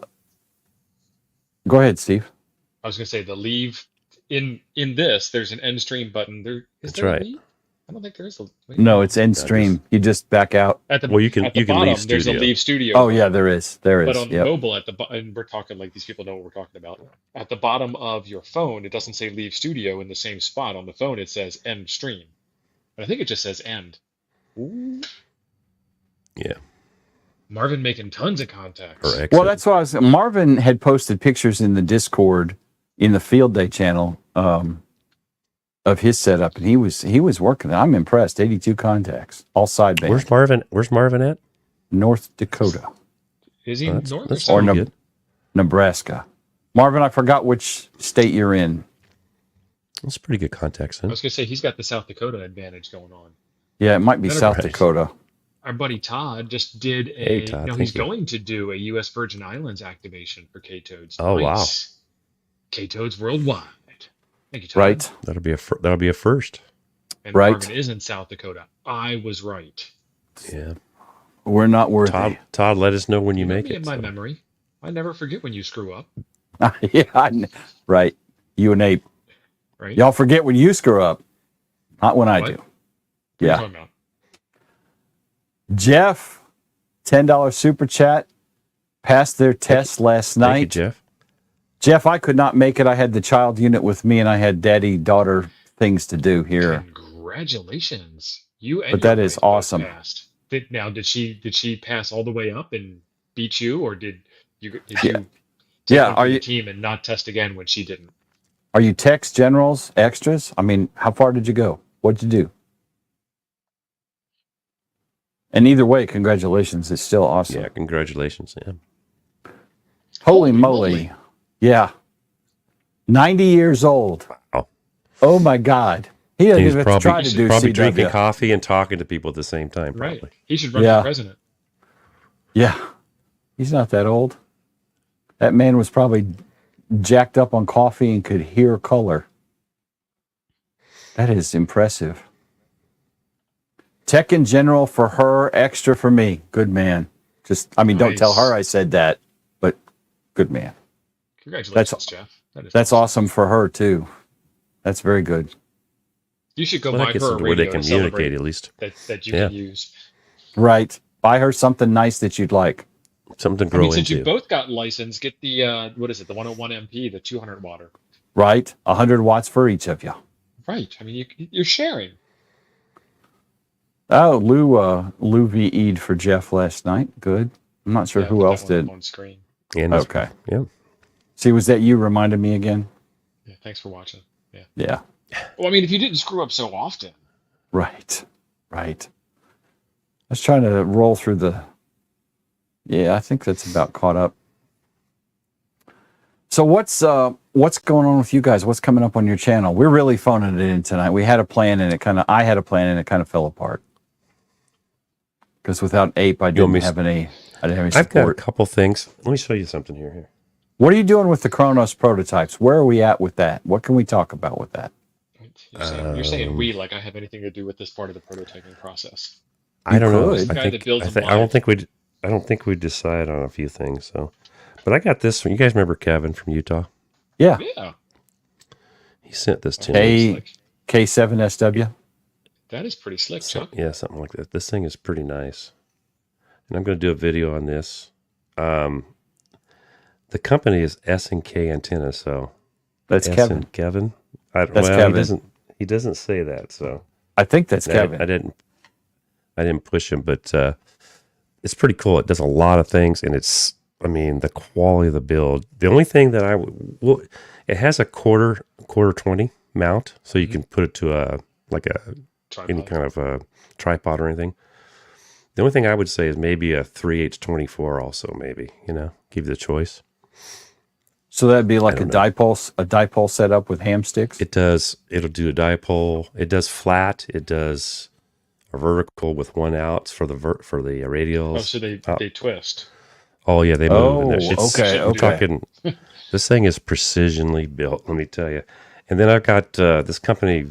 [SPEAKER 2] go ahead, Steve.
[SPEAKER 3] I was gonna say the leave in this. There's an end stream button. There is
[SPEAKER 1] That's
[SPEAKER 3] there a
[SPEAKER 1] right.
[SPEAKER 3] leave? I don't think there is a. Wait,
[SPEAKER 2] No, it's end stream. You just back out.
[SPEAKER 3] At the
[SPEAKER 1] Well, you can
[SPEAKER 3] at the
[SPEAKER 1] leave
[SPEAKER 3] bottom. There's a
[SPEAKER 1] studio.
[SPEAKER 3] leave studio.
[SPEAKER 2] Oh yeah, there is. There
[SPEAKER 3] But
[SPEAKER 2] is.
[SPEAKER 3] on
[SPEAKER 2] Yep.
[SPEAKER 3] mobile, and we're talking like these people know what we're talking about. At the bottom of your phone, it doesn't say leave studio in the same spot. On the phone, it says end stream. But I think it just says end. Ooh.
[SPEAKER 1] Yeah.
[SPEAKER 3] Marvin making tons of contacts.
[SPEAKER 1] Or exit.
[SPEAKER 2] Well, that's why Marvin had posted pictures in the Discord in the Field Day channel of his setup, and he was working it. I'm impressed. 82 contacts, all sideband.
[SPEAKER 1] Where's Marvin? Where's Marvin at?
[SPEAKER 2] North Dakota,
[SPEAKER 3] Is he
[SPEAKER 1] Oh,
[SPEAKER 3] north or
[SPEAKER 1] that's
[SPEAKER 3] south?
[SPEAKER 2] Or
[SPEAKER 1] pretty
[SPEAKER 2] no-
[SPEAKER 1] good.
[SPEAKER 2] Nebraska. Marvin, I forgot which state you're in.
[SPEAKER 1] That's pretty good contacts.
[SPEAKER 3] I
[SPEAKER 1] Then.
[SPEAKER 3] was gonna say he's got the South Dakota advantage going on.
[SPEAKER 2] Yeah, it might be
[SPEAKER 3] None of
[SPEAKER 2] South
[SPEAKER 1] it.
[SPEAKER 2] Dakota.
[SPEAKER 3] Our buddy Todd just did a.
[SPEAKER 1] Hey, Todd,
[SPEAKER 3] no,
[SPEAKER 1] thank
[SPEAKER 3] he's
[SPEAKER 1] you.
[SPEAKER 3] going to do a U.S. Virgin Islands activation for K-Toads.
[SPEAKER 1] Oh, wow.
[SPEAKER 3] K-Toads worldwide. Thank you, Todd.
[SPEAKER 2] Right.
[SPEAKER 1] That'll be a first.
[SPEAKER 3] And
[SPEAKER 2] Right.
[SPEAKER 3] Marvin is in South Dakota. I was right.
[SPEAKER 1] Yeah.
[SPEAKER 2] We're not worthy.
[SPEAKER 1] Todd, let us know when you
[SPEAKER 3] know
[SPEAKER 1] make
[SPEAKER 3] me
[SPEAKER 1] it.
[SPEAKER 3] in my
[SPEAKER 1] so.
[SPEAKER 3] memory. I never forget when you screw up.
[SPEAKER 2] Yeah, right. You and Ape.
[SPEAKER 3] right?
[SPEAKER 2] Y'all forget when you screw up. Not when I
[SPEAKER 3] What?
[SPEAKER 2] do.
[SPEAKER 3] What are you
[SPEAKER 2] Yeah.
[SPEAKER 3] talking about?
[SPEAKER 2] Jeff, $10 super chat. Passed their test last
[SPEAKER 1] Thank you,
[SPEAKER 2] night.
[SPEAKER 1] Jeff.
[SPEAKER 2] Jeff, I could not make it. I had the child unit with me and I had daddy-daughter things to do here.
[SPEAKER 3] Congratulations. You and
[SPEAKER 2] But
[SPEAKER 3] your
[SPEAKER 2] that is
[SPEAKER 3] wife both
[SPEAKER 2] awesome.
[SPEAKER 3] passed. Did she pass all the way up and beat you, or did you
[SPEAKER 2] Yeah.
[SPEAKER 3] take
[SPEAKER 2] Yeah.
[SPEAKER 3] one
[SPEAKER 2] Are
[SPEAKER 3] for the
[SPEAKER 2] you
[SPEAKER 3] team and not test again when she didn't?
[SPEAKER 2] techs, generals, extras? I mean, how far did you go? What'd you do? And either way, congratulations. It's still awesome.
[SPEAKER 1] Yeah, congratulations. Yeah.
[SPEAKER 2] Holy moly. Yeah. 90 years old.
[SPEAKER 1] Wow.
[SPEAKER 2] Oh my God. He doesn't
[SPEAKER 1] He's
[SPEAKER 2] even have to try
[SPEAKER 1] probably,
[SPEAKER 2] to do
[SPEAKER 1] probably drinking
[SPEAKER 2] CW.
[SPEAKER 1] coffee and talking to people at the same time,
[SPEAKER 3] Right.
[SPEAKER 1] probably.
[SPEAKER 3] He should run
[SPEAKER 2] Yeah.
[SPEAKER 3] for president.
[SPEAKER 2] Yeah. He's not that old. That man was probably jacked up on coffee and could hear color. That is impressive. Tech in general for her, extra for me. Good man. Don't tell her I said that, but good man.
[SPEAKER 3] Congratulations, Jeff.
[SPEAKER 2] That's awesome for her too. That's very good.
[SPEAKER 3] You should go
[SPEAKER 1] Well, that
[SPEAKER 3] buy
[SPEAKER 1] gets
[SPEAKER 3] her a
[SPEAKER 1] into where they
[SPEAKER 3] radio to
[SPEAKER 1] communicate
[SPEAKER 3] celebrate
[SPEAKER 1] at least.
[SPEAKER 3] that you
[SPEAKER 1] Yeah.
[SPEAKER 3] can use.
[SPEAKER 2] Right. Buy her something nice that you'd like.
[SPEAKER 1] Something to
[SPEAKER 3] I mean,
[SPEAKER 1] grow
[SPEAKER 3] since you
[SPEAKER 1] into.
[SPEAKER 3] both got licensed, get the what is it, the 101 MP, the 200 water.
[SPEAKER 2] Right? 100 watts for each of you.
[SPEAKER 3] Right. I mean, you're sharing.
[SPEAKER 2] Oh, Lou VE'd for Jeff last night. Good. I'm not sure
[SPEAKER 3] Yeah,
[SPEAKER 2] who
[SPEAKER 3] put that
[SPEAKER 2] else
[SPEAKER 3] one up
[SPEAKER 2] did.
[SPEAKER 3] on screen.
[SPEAKER 1] And
[SPEAKER 2] Okay.
[SPEAKER 1] Yeah.
[SPEAKER 2] See, was that you reminded me again?
[SPEAKER 3] Yeah, thanks for watching. Yeah.
[SPEAKER 2] Yeah.
[SPEAKER 3] Well, I mean, if you didn't screw up so often.
[SPEAKER 2] Right. Right. I was trying to roll through Yeah, I think that's about caught up. So what's going on with you guys? What's coming up on your channel? We're really phoning it in tonight. I had a plan and it kind of fell apart. Because without Ape, I didn't have any
[SPEAKER 1] I've got a
[SPEAKER 2] support.
[SPEAKER 1] couple things. Let me show you something here.
[SPEAKER 2] What are you doing with the Kronos prototypes? Where are we at with that? What can we talk about with that?
[SPEAKER 3] You're saying we like I have anything to do with this part of the prototyping process.
[SPEAKER 1] I don't know.
[SPEAKER 2] could.
[SPEAKER 3] The guy that builds them
[SPEAKER 1] I don't
[SPEAKER 3] live.
[SPEAKER 1] think we decide on a few things. So, but I got this one. You guys remember Kevin from Utah?
[SPEAKER 2] Yeah.
[SPEAKER 3] Yeah.
[SPEAKER 1] He sent this to me.
[SPEAKER 2] K K7SW.
[SPEAKER 3] That is pretty slick, Chuck.
[SPEAKER 1] Yeah, something like that. This thing is pretty nice, and I'm going to do a video on this. The company is S&K Antenna, so
[SPEAKER 2] That's
[SPEAKER 1] S
[SPEAKER 2] Kevin.
[SPEAKER 1] and Kevin.
[SPEAKER 2] That's Kevin.
[SPEAKER 1] He doesn't say that, so
[SPEAKER 2] I think that's
[SPEAKER 1] I
[SPEAKER 2] Kevin.
[SPEAKER 1] didn't push him, but it's pretty cool. It does a lot of things, and the quality of the build. The only thing that it has a quarter 20 mount, so you can put it to any
[SPEAKER 3] Tripod.
[SPEAKER 1] kind of a tripod or anything. The only thing I would say is maybe a 3H24 also, maybe, give you the choice.
[SPEAKER 2] So that'd be like a
[SPEAKER 1] don't know.
[SPEAKER 2] dipole setup with ham sticks.
[SPEAKER 1] It'll do a dipole. It does flat. It does a vertical with one out for the radials.
[SPEAKER 3] Oh, so they twist.
[SPEAKER 1] Oh yeah, they move.
[SPEAKER 2] Oh, okay,
[SPEAKER 1] I'm
[SPEAKER 2] okay.
[SPEAKER 1] talking. This thing is precisionally built. Let me tell you. And then I've got this company,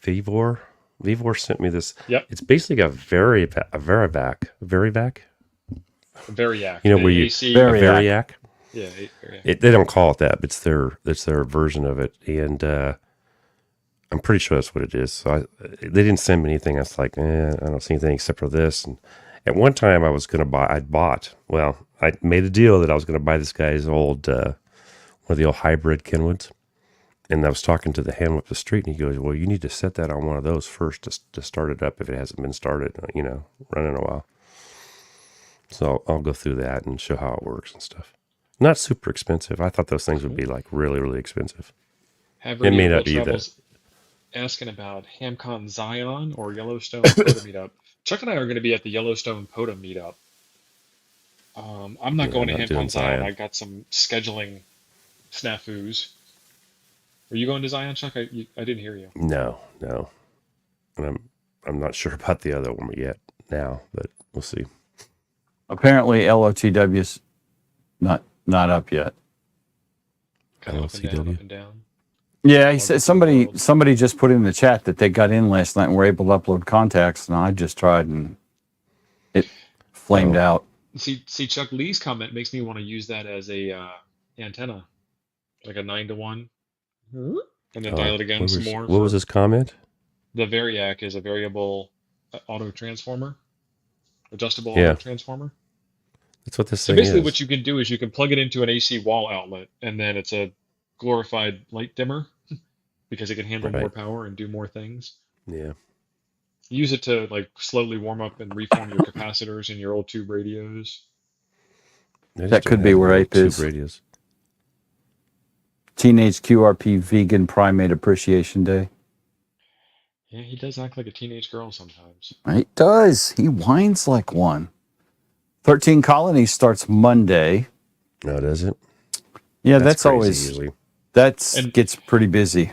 [SPEAKER 1] Vivor. Vivor sent me this.
[SPEAKER 3] Yep.
[SPEAKER 1] It's basically a Varivac.
[SPEAKER 3] Variac.
[SPEAKER 1] Where you
[SPEAKER 3] AC.
[SPEAKER 1] Variac.
[SPEAKER 3] Yeah. Variac.
[SPEAKER 1] They don't call it that, but it's their version of it, and I'm pretty sure that's what it is. So they didn't send me anything. I was like, I don't see anything except for this. And at one time, I made a deal that I was going to buy this guy's old one of the old hybrid Kenwoods, and I was talking to the handler up the street, and he goes, "Well, you need to set that on one of those first to start it up if it hasn't been started, running a while." So I'll go through that and show how it works and stuff. Not super expensive. I thought those things would be like really, really expensive.
[SPEAKER 3] Have
[SPEAKER 1] It may
[SPEAKER 3] Radio
[SPEAKER 1] not be
[SPEAKER 3] Travels asking about HamCon Zion or Yellowstone POTA meetup. Chuck and I are going to be at the Yellowstone POTA meetup. I'm not going to
[SPEAKER 1] I'm not doing
[SPEAKER 3] HamCon Zion.
[SPEAKER 1] Zion.
[SPEAKER 3] I got some scheduling snafus. Are you going to Zion, Chuck? I didn't hear you.
[SPEAKER 1] No. And I'm not sure about the other one yet now, but we'll see.
[SPEAKER 2] Apparently, LOTW's not up yet.
[SPEAKER 3] Kind of up and down,
[SPEAKER 1] LCW?
[SPEAKER 3] up and down.
[SPEAKER 2] Yeah, he said somebody just put in the chat that they got in last night and were able to upload contacts, and I just tried and it flamed out.
[SPEAKER 3] See, Chuck Lee's comment makes me want to use that as a antenna, like a 9-to-1 and then dial it again some more.
[SPEAKER 1] What was his comment?
[SPEAKER 3] The Variac is a variable auto transformer, adjustable
[SPEAKER 1] Yeah.
[SPEAKER 3] auto transformer.
[SPEAKER 1] That's what this
[SPEAKER 3] So
[SPEAKER 1] thing
[SPEAKER 3] basically,
[SPEAKER 1] is.
[SPEAKER 3] what you can do is you can plug it into an AC wall outlet, and then it's a glorified light dimmer because it can handle more
[SPEAKER 1] Right.
[SPEAKER 3] power and do more things.
[SPEAKER 1] Yeah.
[SPEAKER 3] Use it to like slowly warm up and reform your capacitors in your old tube radios.
[SPEAKER 1] I just
[SPEAKER 2] That
[SPEAKER 1] don't
[SPEAKER 2] could be
[SPEAKER 1] have
[SPEAKER 2] where
[SPEAKER 1] any
[SPEAKER 2] Ape
[SPEAKER 1] tube
[SPEAKER 2] is.
[SPEAKER 1] radios.
[SPEAKER 2] Teenage QRP Vegan Primate Appreciation Day.
[SPEAKER 3] Yeah, he does act like a teenage girl sometimes.
[SPEAKER 2] He does. He whines like one. 13 Colonies starts Monday.
[SPEAKER 1] No, does it?
[SPEAKER 2] Yeah,
[SPEAKER 1] That's
[SPEAKER 2] that's
[SPEAKER 1] crazy
[SPEAKER 2] always
[SPEAKER 1] usually.
[SPEAKER 3] And
[SPEAKER 2] gets pretty busy.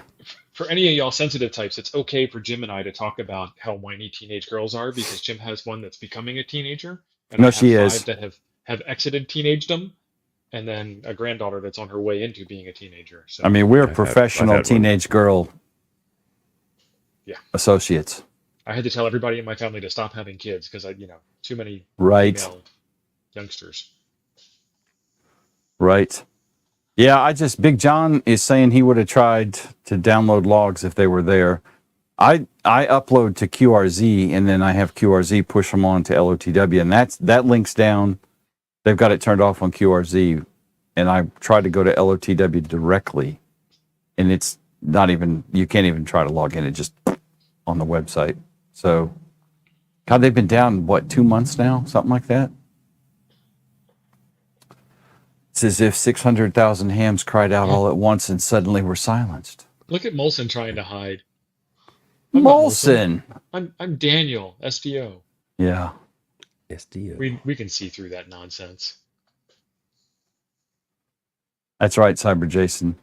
[SPEAKER 3] for any of y'all sensitive types, it's okay for Jim and I to talk about how whiny teenage girls are because Jim has one that's becoming a teenager, and
[SPEAKER 2] No,
[SPEAKER 3] I have
[SPEAKER 2] she
[SPEAKER 3] five
[SPEAKER 2] is.
[SPEAKER 3] that have exited teenagedom, and then a granddaughter that's on her way into being a teenager. So
[SPEAKER 2] I mean, we're
[SPEAKER 1] I've had
[SPEAKER 2] professional
[SPEAKER 1] one.
[SPEAKER 2] teenage girl
[SPEAKER 3] Yeah.
[SPEAKER 2] associates.
[SPEAKER 3] I had to tell everybody in my family to stop having kids because too many
[SPEAKER 2] Right.
[SPEAKER 3] female youngsters.
[SPEAKER 2] Right. Yeah, Big John is saying he would have tried to download logs if they were there. I upload to QRZ and then I have QRZ push them on to LOTW, and that links down. They've got it turned off on QRZ, and I tried to go to LOTW directly, and it's not even, you can't even try to log in. It just on the website. So, God, they've been down, what, 2 months now? Something like that? It's as if 600,000 hams cried out all at once and suddenly were silenced.
[SPEAKER 3] Look at Molson trying to hide. I'm not
[SPEAKER 2] Molson!
[SPEAKER 3] I'm Daniel SDO.
[SPEAKER 2] Yeah.
[SPEAKER 1] SDO.
[SPEAKER 3] We can see through that nonsense.
[SPEAKER 2] That's right, Cyber Jason.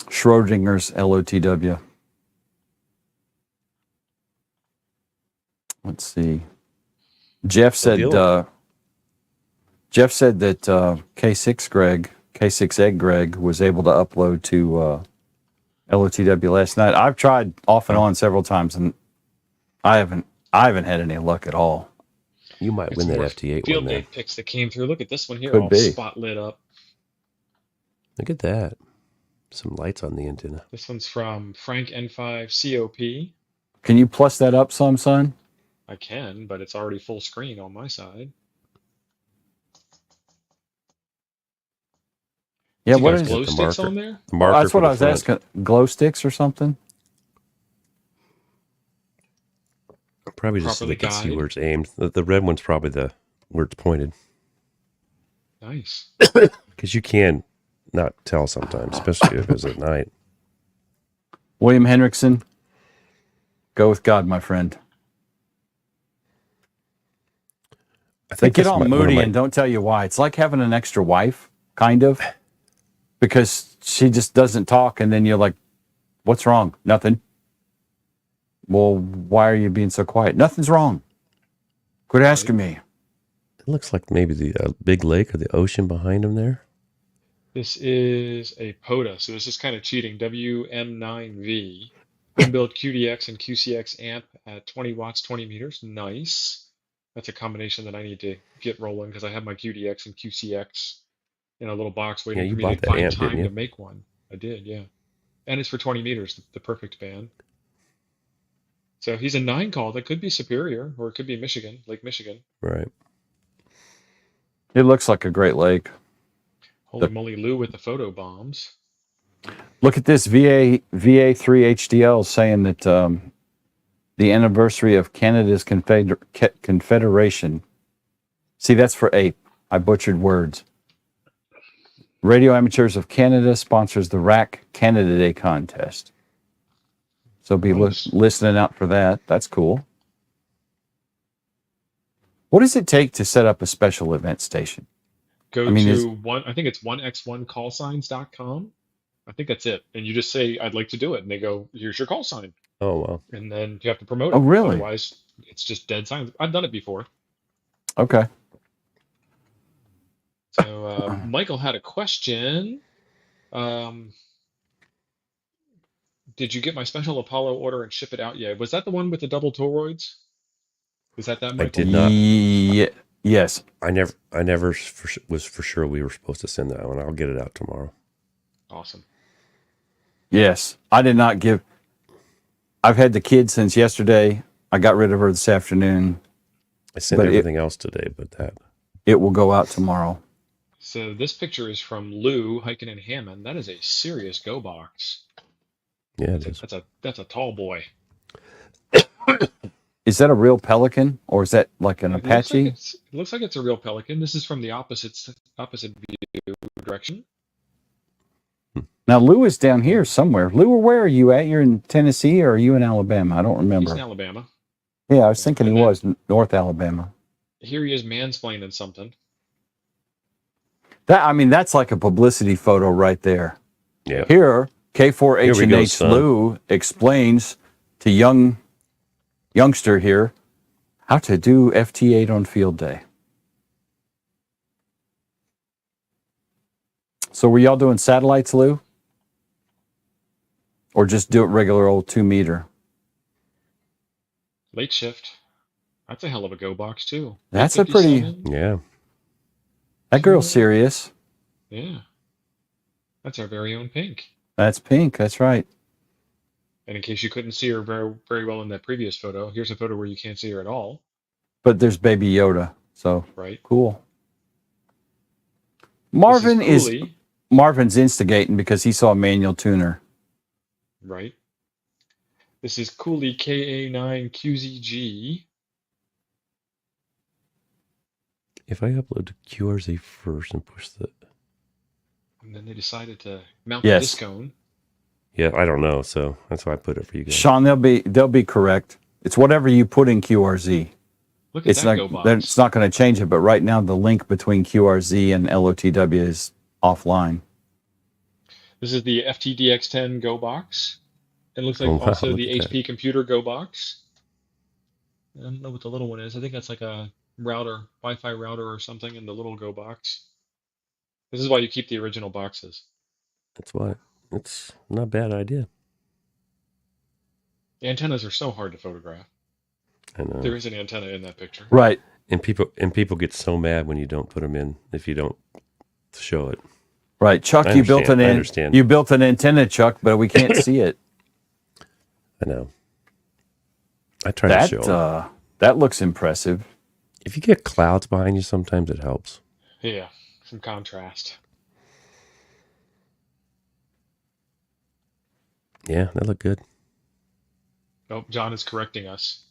[SPEAKER 2] Schrodinger's LOTW. Let's see. Jeff said that K6 Egg Greg was able to upload to LOTW last night. I've tried off and on several times, and I haven't had any luck at all.
[SPEAKER 1] You might
[SPEAKER 3] It's
[SPEAKER 1] win that
[SPEAKER 3] more
[SPEAKER 1] FT8
[SPEAKER 3] field
[SPEAKER 1] one then.
[SPEAKER 3] day picks that came through. Look at this one here,
[SPEAKER 2] Could
[SPEAKER 3] all
[SPEAKER 2] be.
[SPEAKER 3] spot lit up.
[SPEAKER 1] Look at that. Some lights on the antenna.
[SPEAKER 3] This one's from Frank N5 COP.
[SPEAKER 2] Can you plus that up some, son?
[SPEAKER 3] I can, but it's already full screen on my side.
[SPEAKER 2] Yeah,
[SPEAKER 3] You
[SPEAKER 2] what
[SPEAKER 3] got
[SPEAKER 2] is
[SPEAKER 3] glow
[SPEAKER 1] the
[SPEAKER 3] sticks
[SPEAKER 1] marker?
[SPEAKER 3] on there?
[SPEAKER 1] The marker
[SPEAKER 2] That's
[SPEAKER 1] for
[SPEAKER 2] what
[SPEAKER 1] the
[SPEAKER 2] I was
[SPEAKER 1] front.
[SPEAKER 2] asking. Glow sticks or something?
[SPEAKER 1] Probably just so they
[SPEAKER 3] Properly
[SPEAKER 1] can see
[SPEAKER 3] guide.
[SPEAKER 1] where it's aimed. The red one's probably where it's pointed.
[SPEAKER 3] Nice.
[SPEAKER 1] Because you can not tell sometimes, especially if it's at night.
[SPEAKER 2] William Hendrickson, go with God, my friend.
[SPEAKER 1] I
[SPEAKER 2] They
[SPEAKER 1] think
[SPEAKER 2] get
[SPEAKER 1] that's
[SPEAKER 2] all
[SPEAKER 1] one of
[SPEAKER 2] moody
[SPEAKER 1] my-
[SPEAKER 2] and don't tell you why. It's like having an extra wife, kind of, because she just doesn't talk, and then you're like, "What's wrong? Nothing." Well, why are you being so quiet? Nothing's wrong. Quit asking me.
[SPEAKER 1] It looks like maybe the big lake or the ocean behind him there.
[SPEAKER 3] This is a POTA, so this is kind of cheating. WM9V. Inbuilt QDX and QCX amp at 20 watts, 20 meters. Nice. That's a combination that I need to get rolling because I have my QDX and QCX in a little box waiting
[SPEAKER 1] you
[SPEAKER 3] for me
[SPEAKER 1] bought
[SPEAKER 3] to
[SPEAKER 1] that
[SPEAKER 3] find
[SPEAKER 1] amp, didn't
[SPEAKER 3] time
[SPEAKER 1] you?
[SPEAKER 3] to make one. I did, yeah. And it's for 20 meters, the perfect band. So he's a 9 call. That could be Superior, or it could be Michigan, Lake Michigan.
[SPEAKER 1] Right.
[SPEAKER 2] It looks like a Great Lake.
[SPEAKER 3] Holy moly, Lou with the photo bombs.
[SPEAKER 2] Look at this VA3 HDL saying that the anniversary of Canada's Confederation. See, that's for ape. I butchered words. Radio Amateurs of Canada sponsors the RAC Canada Day contest. So be
[SPEAKER 3] Nice.
[SPEAKER 2] listening out for that. That's cool. What does it take to set up a special event station?
[SPEAKER 3] Go
[SPEAKER 2] I mean,
[SPEAKER 3] to I think it's 1x1callsigns.com. I think that's it. And you just say, I'd like to do it. And they go, here's your call sign.
[SPEAKER 1] Oh, wow.
[SPEAKER 3] And then you have to promote it.
[SPEAKER 2] Oh, really?
[SPEAKER 3] Otherwise, it's just dead silence. I've done it before.
[SPEAKER 2] Okay.
[SPEAKER 3] So Michael had a question. Did you get my special Apollo order and ship it out yet? Was that the one with the double toroids? Was that Michael?
[SPEAKER 1] did not.
[SPEAKER 2] Yes.
[SPEAKER 1] I never was for sure we were supposed to send that one. I'll get it out tomorrow.
[SPEAKER 3] Awesome.
[SPEAKER 2] Yes, I did not give. I've had the kid since yesterday. I got rid of her this afternoon.
[SPEAKER 1] I sent
[SPEAKER 2] But
[SPEAKER 1] everything else today, but that.
[SPEAKER 2] It will go out tomorrow.
[SPEAKER 3] So this picture is from Lou hiking in Hammond. That is a serious go box.
[SPEAKER 1] Yeah, it is.
[SPEAKER 3] That's a tall boy.
[SPEAKER 2] Is that a real pelican or is that like an Apache?
[SPEAKER 3] It looks like it's a real pelican. This is from the opposite view direction.
[SPEAKER 2] Now Lou is down here somewhere. Lou, where are you at? You're in Tennessee or are you in Alabama? I don't
[SPEAKER 3] He's
[SPEAKER 2] remember.
[SPEAKER 3] in Alabama.
[SPEAKER 2] Yeah, I was thinking he was North Alabama.
[SPEAKER 3] Here he is mansplaining something.
[SPEAKER 2] That's like a publicity photo right there.
[SPEAKER 1] Yeah.
[SPEAKER 2] Here,
[SPEAKER 1] Here we go,
[SPEAKER 2] K4H&H
[SPEAKER 1] son.
[SPEAKER 2] Lou explains to youngster here how to do FT8 on field day. So were y'all doing satellites, Lou? Or just do it regular old 2 meter?
[SPEAKER 3] Late shift. That's a hell of a go box too.
[SPEAKER 2] That's a pretty,
[SPEAKER 3] 857.
[SPEAKER 1] Yeah.
[SPEAKER 2] that girl's serious.
[SPEAKER 3] Yeah. That's our very own Pink.
[SPEAKER 2] That's Pink, that's right.
[SPEAKER 3] And in case you couldn't see her very, very well in that previous photo, here's a photo where you can't see her at all,
[SPEAKER 2] But there's Baby Yoda, so
[SPEAKER 3] right?
[SPEAKER 2] cool.
[SPEAKER 3] This is Cooley,
[SPEAKER 2] Marvin's instigating because he saw a manual tuner.
[SPEAKER 3] right? This is Cooley KA9QZG.
[SPEAKER 1] If I upload to QRZ first and push the.
[SPEAKER 3] And then they decided to mount
[SPEAKER 2] Yes.
[SPEAKER 3] the Discone.
[SPEAKER 1] Yeah, I don't know, so that's why I put it for you guys.
[SPEAKER 2] Sean, they'll be correct. It's whatever you put in QRZ.
[SPEAKER 3] Look at
[SPEAKER 2] It's
[SPEAKER 3] that
[SPEAKER 2] not
[SPEAKER 3] go box.
[SPEAKER 2] it's not going to change it, but right now the link between QRZ and LOTW is offline.
[SPEAKER 3] This is the FTDX10 Go box. It looks like
[SPEAKER 1] Oh, wow,
[SPEAKER 3] also
[SPEAKER 1] look
[SPEAKER 3] the
[SPEAKER 1] at that.
[SPEAKER 3] HP Computer Go box. I don't know what the little one is. I think that's like a router, Wi-Fi router or something in the little Go box. This is why you keep the original boxes.
[SPEAKER 1] That's why. It's not a bad idea.
[SPEAKER 3] The antennas are so hard to photograph.
[SPEAKER 1] I know.
[SPEAKER 3] There is an antenna in that picture.
[SPEAKER 2] Right.
[SPEAKER 1] And people get so mad when you don't put them in if you don't show it.
[SPEAKER 2] Right. Chuck,
[SPEAKER 1] I
[SPEAKER 2] you built
[SPEAKER 1] understand.
[SPEAKER 2] you built an antenna, Chuck, but we can't see it.
[SPEAKER 1] I know. I try to show it.
[SPEAKER 2] That looks impressive.
[SPEAKER 1] If you get clouds behind you, sometimes it helps.
[SPEAKER 3] Yeah, some contrast.
[SPEAKER 1] Yeah, that looked good.
[SPEAKER 3] Oh, John is correcting us.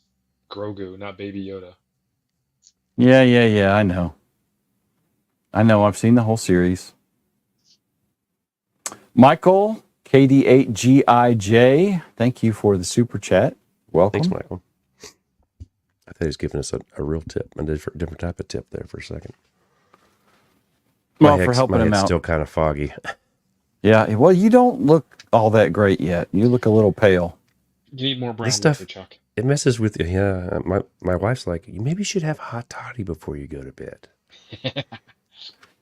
[SPEAKER 3] Grogu, not Baby Yoda.
[SPEAKER 2] Yeah, I know. I've seen the whole series. Michael, KD8GIJ, thank you for the super chat. Welcome.
[SPEAKER 1] Thanks, Michael. I thought he was giving us a real tip, a different type of tip there for a second.
[SPEAKER 2] Well, for helping
[SPEAKER 1] my
[SPEAKER 2] him
[SPEAKER 1] head's
[SPEAKER 2] out.
[SPEAKER 1] still kind of foggy.
[SPEAKER 2] Yeah, well, you don't look all that great yet. You look a little pale.
[SPEAKER 3] You need more brown
[SPEAKER 1] This stuff-
[SPEAKER 3] liquor, Chuck.
[SPEAKER 1] It messes with you. Yeah, my wife's like, you maybe should have hot toddy before you go to bed.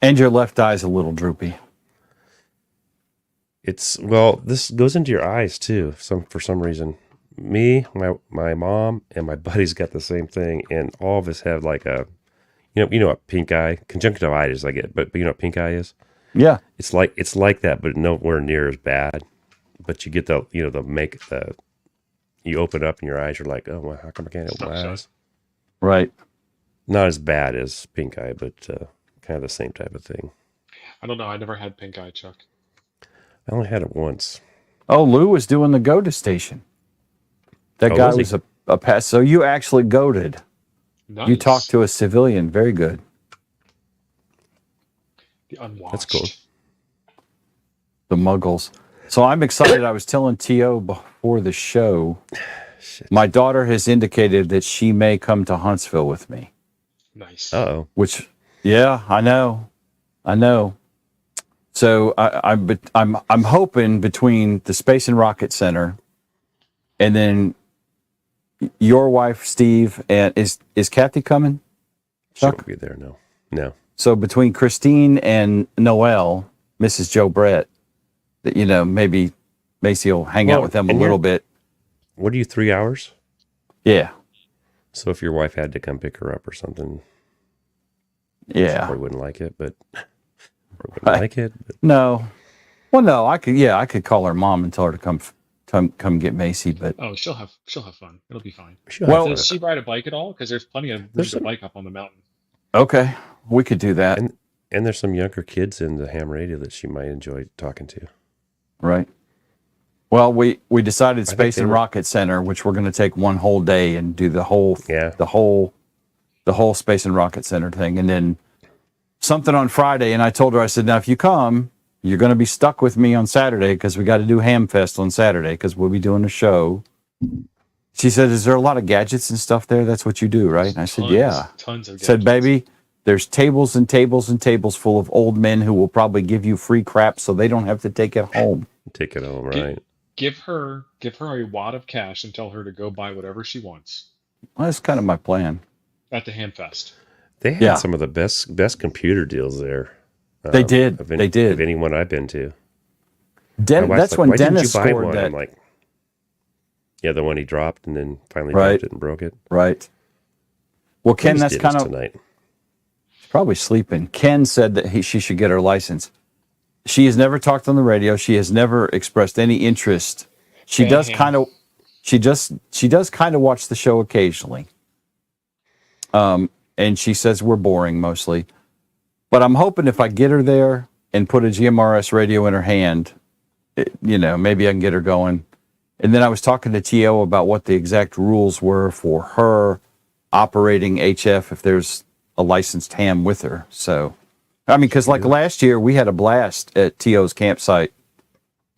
[SPEAKER 2] And your left eye's a little droopy.
[SPEAKER 1] This goes into your eyes too. For some reason, me, my mom, and my buddies got the same thing, and all of us have like a, you know what pink eye, conjunctivitis I get, but you know what pink eye is.
[SPEAKER 2] Yeah.
[SPEAKER 1] It's like that, but nowhere near as bad. But you get you open up and your eyes are like, oh, well, how come I can't open my eyes?
[SPEAKER 2] Right.
[SPEAKER 1] Not as bad as pink eye, but kind of the same type of thing.
[SPEAKER 3] I don't know. I never had pink eye, Chuck.
[SPEAKER 1] I only had it once.
[SPEAKER 2] Oh, Lou was doing the GOTA station. That
[SPEAKER 1] Oh,
[SPEAKER 2] guy
[SPEAKER 1] was he?
[SPEAKER 2] was a pass. So you actually goaded.
[SPEAKER 3] Nice.
[SPEAKER 2] You talked to a civilian. Very good.
[SPEAKER 3] The unwatched.
[SPEAKER 1] That's cool.
[SPEAKER 2] The muggles. So I'm excited. I was telling T.O. before the show,
[SPEAKER 1] Shit.
[SPEAKER 2] my daughter has indicated that she may come to Huntsville with me.
[SPEAKER 3] Nice.
[SPEAKER 1] Uh-oh.
[SPEAKER 2] Which, yeah, I know. So I'm hoping between the Space and Rocket Center and then your wife, Steve, and is Kathy coming?
[SPEAKER 1] She
[SPEAKER 2] Chuck?
[SPEAKER 1] won't be there, no.
[SPEAKER 2] So between Christine and Noelle, Mrs. Joe Brett, that maybe Macy will hang out with them a
[SPEAKER 1] and
[SPEAKER 2] little
[SPEAKER 1] you're-
[SPEAKER 2] bit.
[SPEAKER 1] What are you, 3 hours?
[SPEAKER 2] Yeah,
[SPEAKER 1] So if your wife had to come pick her up or something, she
[SPEAKER 2] yeah.
[SPEAKER 1] probably wouldn't like it, but
[SPEAKER 2] Right.
[SPEAKER 1] like it. But
[SPEAKER 2] No. Well, no, I could call her mom and tell her to come get Macy. But
[SPEAKER 3] Oh, she'll have fun. It'll be fine.
[SPEAKER 1] She'll
[SPEAKER 2] Well-
[SPEAKER 1] have
[SPEAKER 3] Does
[SPEAKER 1] fun.
[SPEAKER 3] she ride a bike at all? Because there's plenty of room
[SPEAKER 1] There's
[SPEAKER 3] to
[SPEAKER 1] some-
[SPEAKER 3] bike up on the mountain.
[SPEAKER 2] okay, we could do that.
[SPEAKER 1] And there's some younger kids in the ham radio that she might enjoy talking to.
[SPEAKER 2] Right. Well, we decided
[SPEAKER 1] think
[SPEAKER 2] Space
[SPEAKER 1] they
[SPEAKER 2] and
[SPEAKER 1] were-
[SPEAKER 2] Rocket Center, which we're going to take one whole day and do the whole
[SPEAKER 1] Yeah.
[SPEAKER 2] the whole Space and Rocket Center thing, and then something on Friday. And I told her, I said, now if you come, you're going to be stuck with me on Saturday because we got to do Ham Fest on Saturday because we'll be doing a show. She said, is there a lot of gadgets and stuff there? That's what you do, right? And I said, yeah.
[SPEAKER 3] Tons of
[SPEAKER 2] Said,
[SPEAKER 3] gadgets.
[SPEAKER 2] baby, there's tables and tables and tables full of old men who will probably give you free crap so they don't have to take it home.
[SPEAKER 1] Take it home,
[SPEAKER 3] Gi-
[SPEAKER 1] right?
[SPEAKER 3] Give her a wad of cash and tell her to go buy whatever she wants
[SPEAKER 2] Well, that's kind of my plan.
[SPEAKER 3] at the Hamfest.
[SPEAKER 1] They had
[SPEAKER 2] Yeah.
[SPEAKER 1] some of the best computer deals there.
[SPEAKER 2] They did.
[SPEAKER 1] Of
[SPEAKER 2] They did.
[SPEAKER 1] Of anyone I've been to. My wife's
[SPEAKER 2] That's
[SPEAKER 1] like,
[SPEAKER 2] when
[SPEAKER 1] why didn't
[SPEAKER 2] Dennis
[SPEAKER 1] you buy
[SPEAKER 2] scored
[SPEAKER 1] one?
[SPEAKER 2] that.
[SPEAKER 1] I'm like, yeah, the one he dropped and then finally
[SPEAKER 2] Right.
[SPEAKER 1] dropped it and broke it.
[SPEAKER 2] Right. Well, Ken,
[SPEAKER 1] Where's
[SPEAKER 2] that's
[SPEAKER 1] Dennis
[SPEAKER 2] kind of
[SPEAKER 1] tonight.
[SPEAKER 2] probably sleeping. Ken said that she should get her license. She has never talked on the radio. She has never expressed any interest. She
[SPEAKER 3] Fan
[SPEAKER 2] does
[SPEAKER 3] ham.
[SPEAKER 2] kind of. She does kind of watch the show occasionally. And she says we're boring mostly. But I'm hoping if I get her there and put a GMRS radio in her hand, maybe I can get her going. And then I was talking to T.O. about what the exact rules were for her operating HF if there's a licensed ham with her. So, I mean, because like last year we had a blast at T.O.'s campsite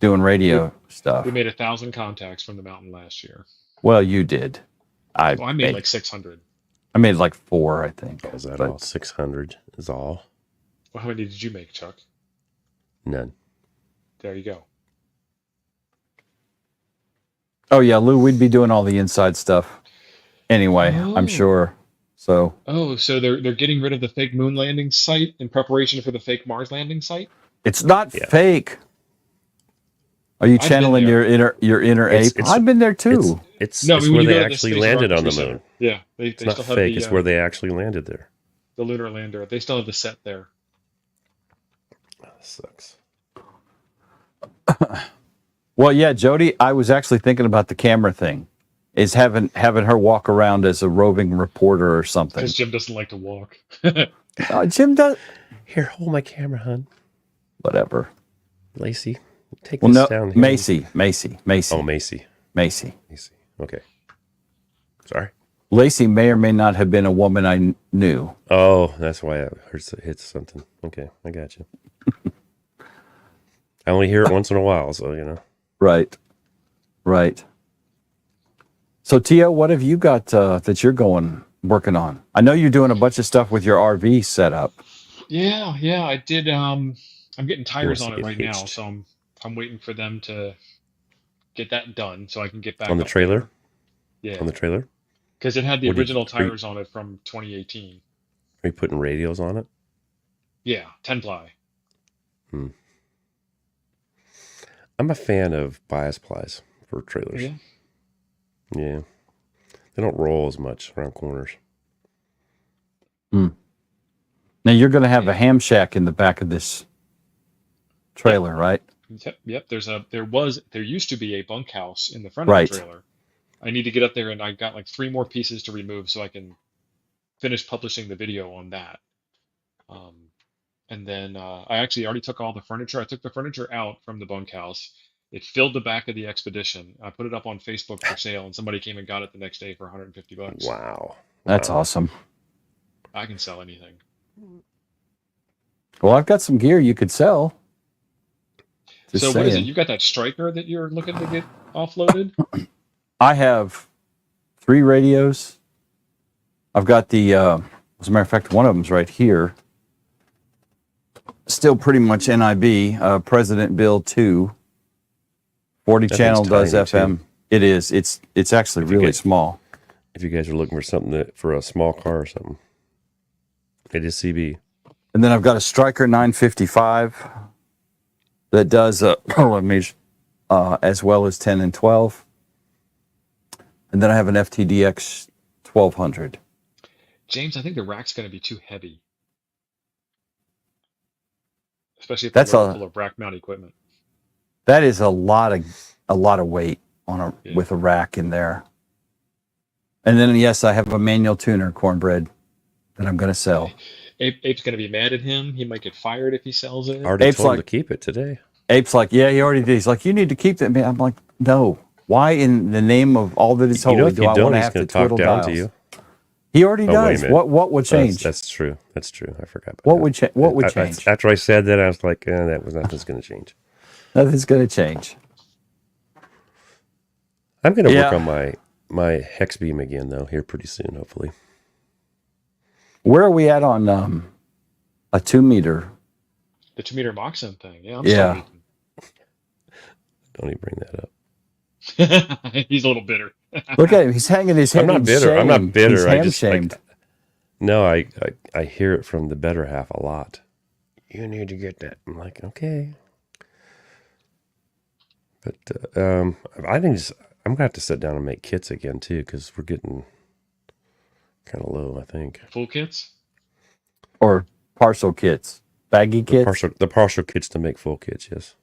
[SPEAKER 2] doing radio stuff.
[SPEAKER 3] We made 1,000 contacts from the mountain last year.
[SPEAKER 2] Well, you did.
[SPEAKER 3] Well, I made like 600.
[SPEAKER 2] I made like 4, I think.
[SPEAKER 1] Was that
[SPEAKER 2] But-
[SPEAKER 1] all? 600 is all?
[SPEAKER 3] Well, how many did you make, Chuck?
[SPEAKER 1] None.
[SPEAKER 3] There you go.
[SPEAKER 2] Oh yeah, Lou, we'd be doing all the inside stuff anyway, I'm
[SPEAKER 3] Oh.
[SPEAKER 2] sure. So
[SPEAKER 3] Oh, so they're getting rid of the fake moon landing site in preparation for the fake Mars landing site?
[SPEAKER 2] it's not
[SPEAKER 1] Yeah.
[SPEAKER 2] fake. Are you
[SPEAKER 3] been
[SPEAKER 2] channeling
[SPEAKER 3] there.
[SPEAKER 2] your inner
[SPEAKER 1] It's-
[SPEAKER 2] ape?
[SPEAKER 1] it's-
[SPEAKER 2] I've been there too.
[SPEAKER 1] It's
[SPEAKER 3] No,
[SPEAKER 1] it's
[SPEAKER 3] when
[SPEAKER 1] where
[SPEAKER 3] you
[SPEAKER 1] they
[SPEAKER 3] go to the
[SPEAKER 1] actually
[SPEAKER 3] Space
[SPEAKER 1] landed on the
[SPEAKER 3] Rocketry
[SPEAKER 1] moon.
[SPEAKER 3] Center. Yeah, they
[SPEAKER 1] It's not
[SPEAKER 3] still have
[SPEAKER 1] fake.
[SPEAKER 3] the,
[SPEAKER 1] It's where they actually landed there.
[SPEAKER 3] the lunar lander. They still have the set there.
[SPEAKER 1] Oh, that sucks.
[SPEAKER 2] Well, yeah, Jody, I was actually thinking about the camera thing. Is having her walk around as a roving reporter or something.
[SPEAKER 3] Because Jim doesn't like to walk.
[SPEAKER 2] Jim does
[SPEAKER 1] Here, hold my camera, hon.
[SPEAKER 2] whatever.
[SPEAKER 1] Lacey, take
[SPEAKER 2] Well,
[SPEAKER 1] this
[SPEAKER 2] no,
[SPEAKER 1] down here.
[SPEAKER 2] Macy.
[SPEAKER 1] Oh, Macy.
[SPEAKER 2] Macy.
[SPEAKER 1] Okay. Sorry.
[SPEAKER 2] Lacey may or may not have been a woman I knew.
[SPEAKER 1] Oh, that's why it hurts. It hits something. Okay, I got you. I only hear it once in a while, so
[SPEAKER 2] Right. So, Tia, what have you got that you're working on? I know you're doing a bunch of stuff with your RV setup.
[SPEAKER 3] Yeah, I did. I'm getting tires
[SPEAKER 1] Wants
[SPEAKER 3] on
[SPEAKER 1] to
[SPEAKER 3] it
[SPEAKER 1] get
[SPEAKER 3] right now,
[SPEAKER 1] hitched.
[SPEAKER 3] so I'm waiting for them to get that done so I can get back
[SPEAKER 1] On the
[SPEAKER 3] up
[SPEAKER 1] trailer?
[SPEAKER 3] there. Yeah,
[SPEAKER 1] On the trailer,
[SPEAKER 3] because it had the
[SPEAKER 1] What did-
[SPEAKER 3] original
[SPEAKER 1] are you-
[SPEAKER 3] tires on it from 2018.
[SPEAKER 1] are you putting radios on it?
[SPEAKER 3] Yeah, 10 ply.
[SPEAKER 1] I'm a fan of bias plies for trailers.
[SPEAKER 3] Yeah.
[SPEAKER 1] Yeah, they don't roll as much around corners.
[SPEAKER 2] Now, you're going to have a ham shack in the back of this trailer, right?
[SPEAKER 3] Yep. There used to be a bunkhouse in the front
[SPEAKER 2] Right.
[SPEAKER 3] of the trailer. I need to get up there, and I got like 3 more pieces to remove so I can finish publishing the video on that. And then I actually already took all the furniture. I took the furniture out from the bunkhouse. It filled the back of the Expedition. I put it up on Facebook for sale, and somebody came and got it the next day for $150.
[SPEAKER 1] Wow,
[SPEAKER 2] That's
[SPEAKER 1] Wow.
[SPEAKER 2] awesome.
[SPEAKER 3] I can sell anything.
[SPEAKER 2] Well, I've got some gear you could sell. Just
[SPEAKER 3] So what is it?
[SPEAKER 2] saying.
[SPEAKER 3] You got that Striker that you're looking to get offloaded?
[SPEAKER 2] I have 3 radios. I've got the, as a matter of fact, one of them's right here. Still pretty much NIB, President Bill 2. 40
[SPEAKER 1] That
[SPEAKER 2] channel
[SPEAKER 1] thing's
[SPEAKER 2] does
[SPEAKER 1] tiny,
[SPEAKER 2] FM. It is. It's actually
[SPEAKER 1] If you
[SPEAKER 2] really
[SPEAKER 1] get-
[SPEAKER 2] small.
[SPEAKER 1] If you guys are looking for something for a small car or something, it is CB.
[SPEAKER 2] And then I've got a Striker 955 that does as well as 10 and 12. And then I have an FTDX 1200.
[SPEAKER 3] James, I think the rack's going to be too heavy. Especially if
[SPEAKER 2] That's
[SPEAKER 3] they're
[SPEAKER 2] a-
[SPEAKER 3] full of rack mount equipment.
[SPEAKER 2] That is a lot of weight on
[SPEAKER 3] Yeah.
[SPEAKER 2] with a rack in there. And then yes, I have a manual tuner cornbread that I'm going to sell.
[SPEAKER 3] Ape's going to be mad at him. He might get fired if he sells it.
[SPEAKER 1] I already
[SPEAKER 2] Ape's
[SPEAKER 1] told him
[SPEAKER 2] like-
[SPEAKER 1] to keep it today.
[SPEAKER 2] Ape's like, yeah, he already did. He's like, you need to keep that. I'm like, no. Why in the name of all that is
[SPEAKER 1] You
[SPEAKER 2] holy
[SPEAKER 1] know, if
[SPEAKER 2] do
[SPEAKER 1] you
[SPEAKER 2] I
[SPEAKER 1] don't,
[SPEAKER 2] want to
[SPEAKER 1] he's
[SPEAKER 2] have to
[SPEAKER 1] going to talk
[SPEAKER 2] twiddle
[SPEAKER 1] down
[SPEAKER 2] dials?
[SPEAKER 1] to you.
[SPEAKER 2] He already
[SPEAKER 1] Oh, wait a
[SPEAKER 2] does.
[SPEAKER 1] minute.
[SPEAKER 2] What would change?
[SPEAKER 1] That's true. That's true. I forgot about
[SPEAKER 2] What
[SPEAKER 1] that.
[SPEAKER 2] would change?
[SPEAKER 1] After I said that, I was like, nothing's going to change.
[SPEAKER 2] Nothing's going to change.
[SPEAKER 1] I'm going to
[SPEAKER 2] Yeah.
[SPEAKER 1] work on my hex beam again, though, here pretty soon, hopefully.
[SPEAKER 2] Where are we at on a 2 meter?
[SPEAKER 3] The 2 meter Moxon thing. Yeah, I'm
[SPEAKER 2] Yeah.
[SPEAKER 1] Don't even bring that up.
[SPEAKER 3] still He's a little bitter.
[SPEAKER 2] Look at him. He's hanging his head.
[SPEAKER 1] I'm not
[SPEAKER 2] in
[SPEAKER 1] bitter. I'm
[SPEAKER 2] shame.
[SPEAKER 1] not bitter.
[SPEAKER 2] He's
[SPEAKER 1] I just
[SPEAKER 2] ham-shamed.
[SPEAKER 1] No, I hear it from the better half a lot. You need to get that. I'm like, okay. But I think I'm gonna have to sit down and make kits again too, because we're getting kind of low. I think
[SPEAKER 3] Full kits?
[SPEAKER 2] Or partial kits, baggy kits.
[SPEAKER 1] the partial kits to make full kits. Yes.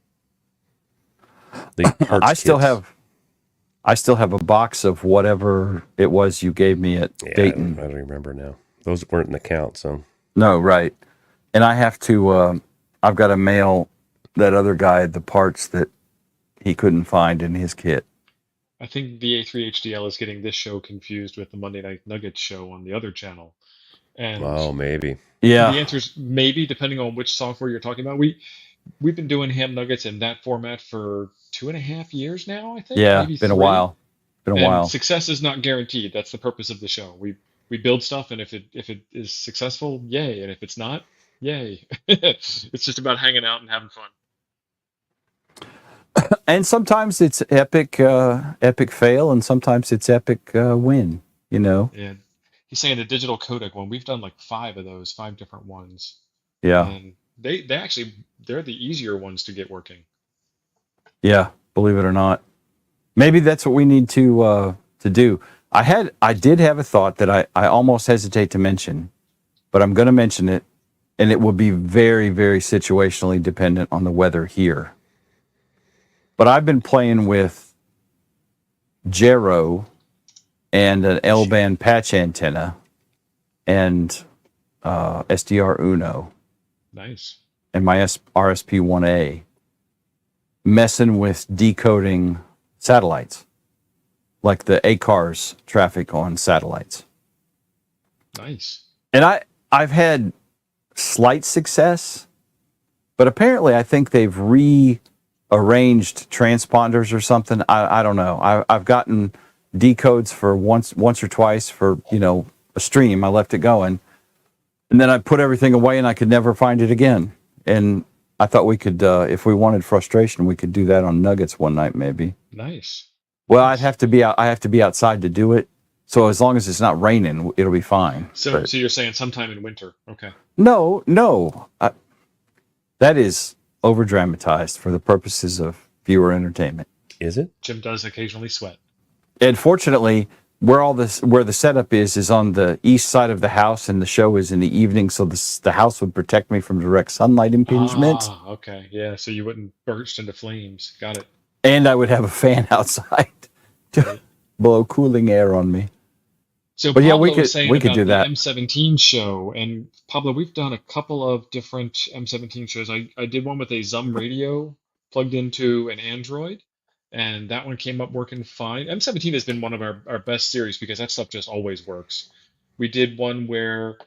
[SPEAKER 1] The parts
[SPEAKER 2] I still
[SPEAKER 1] kits.
[SPEAKER 2] have a box of whatever it was you gave me at
[SPEAKER 1] Yeah,
[SPEAKER 2] Dayton.
[SPEAKER 1] I don't remember now. Those weren't in the count, so
[SPEAKER 2] No, right. And I have to. I've got to mail that other guy the parts that he couldn't find in his kit.
[SPEAKER 3] I think the A3HDL is getting this show confused with the Monday Night Nuggets show on the other channel. And
[SPEAKER 1] maybe.
[SPEAKER 3] the
[SPEAKER 2] Yeah,
[SPEAKER 3] answer is maybe, depending on which software you're talking about. We've been doing ham nuggets in that format for 2.5 years now, I think.
[SPEAKER 2] yeah.
[SPEAKER 3] Maybe
[SPEAKER 2] Been a
[SPEAKER 3] 3.
[SPEAKER 2] while. Been a
[SPEAKER 3] And
[SPEAKER 2] while.
[SPEAKER 3] success is not guaranteed. That's the purpose of the show. We build stuff, and if it is successful, yay. And if it's not, yay. It's just about hanging out and having fun.
[SPEAKER 2] And sometimes it's epic fail, and sometimes it's epic win. You know.
[SPEAKER 3] And he's saying the digital codec one. We've done like 5 of those, 5 different ones.
[SPEAKER 2] Yeah.
[SPEAKER 3] And they're the easier ones to get working.
[SPEAKER 2] Yeah, believe it or not. Maybe that's what we need to do. I did have a thought that I almost hesitate to mention, but I'm going to mention it, and it will be very, very situationally dependent on the weather here. But I've been playing with Jero and an L-band patch antenna and SDR Uno
[SPEAKER 3] Nice.
[SPEAKER 2] and my RSP-1A, messing with decoding satellites, like the ACARS traffic on satellites.
[SPEAKER 3] Nice.
[SPEAKER 2] And I've had slight success, but apparently I think they've rearranged transponders or something. I don't know. I've gotten decodes for once or twice for, a stream. I left it going. And then I put everything away and I could never find it again. And I thought we could, if we wanted frustration, we could do that on Nuggets one night, maybe.
[SPEAKER 3] Nice.
[SPEAKER 2] Well, I have to be outside to do it. So as long as it's not raining, it'll be fine.
[SPEAKER 3] So
[SPEAKER 2] But
[SPEAKER 3] you're saying sometime in winter. Okay.
[SPEAKER 2] no. That is over dramatized for the purposes of viewer entertainment.
[SPEAKER 1] Is it?
[SPEAKER 3] Jim does occasionally sweat.
[SPEAKER 2] And fortunately, where the setup is on the east side of the house, and the show is in the evening, so the house would protect me from direct sunlight impingement.
[SPEAKER 3] Ah, okay. Yeah, so you wouldn't burst into flames. Got it.
[SPEAKER 2] And I would have a fan outside to blow cooling air on me.
[SPEAKER 3] So
[SPEAKER 2] But
[SPEAKER 3] Pablo
[SPEAKER 2] yeah, we
[SPEAKER 3] was saying
[SPEAKER 2] could
[SPEAKER 3] about
[SPEAKER 2] do that.
[SPEAKER 3] the M17 show, and Pablo, we've done a couple of different M17 shows. I did one with a Zum radio plugged into an Android, and that one came up working fine. M17 has been one of our best series because that stuff just always works. We did one where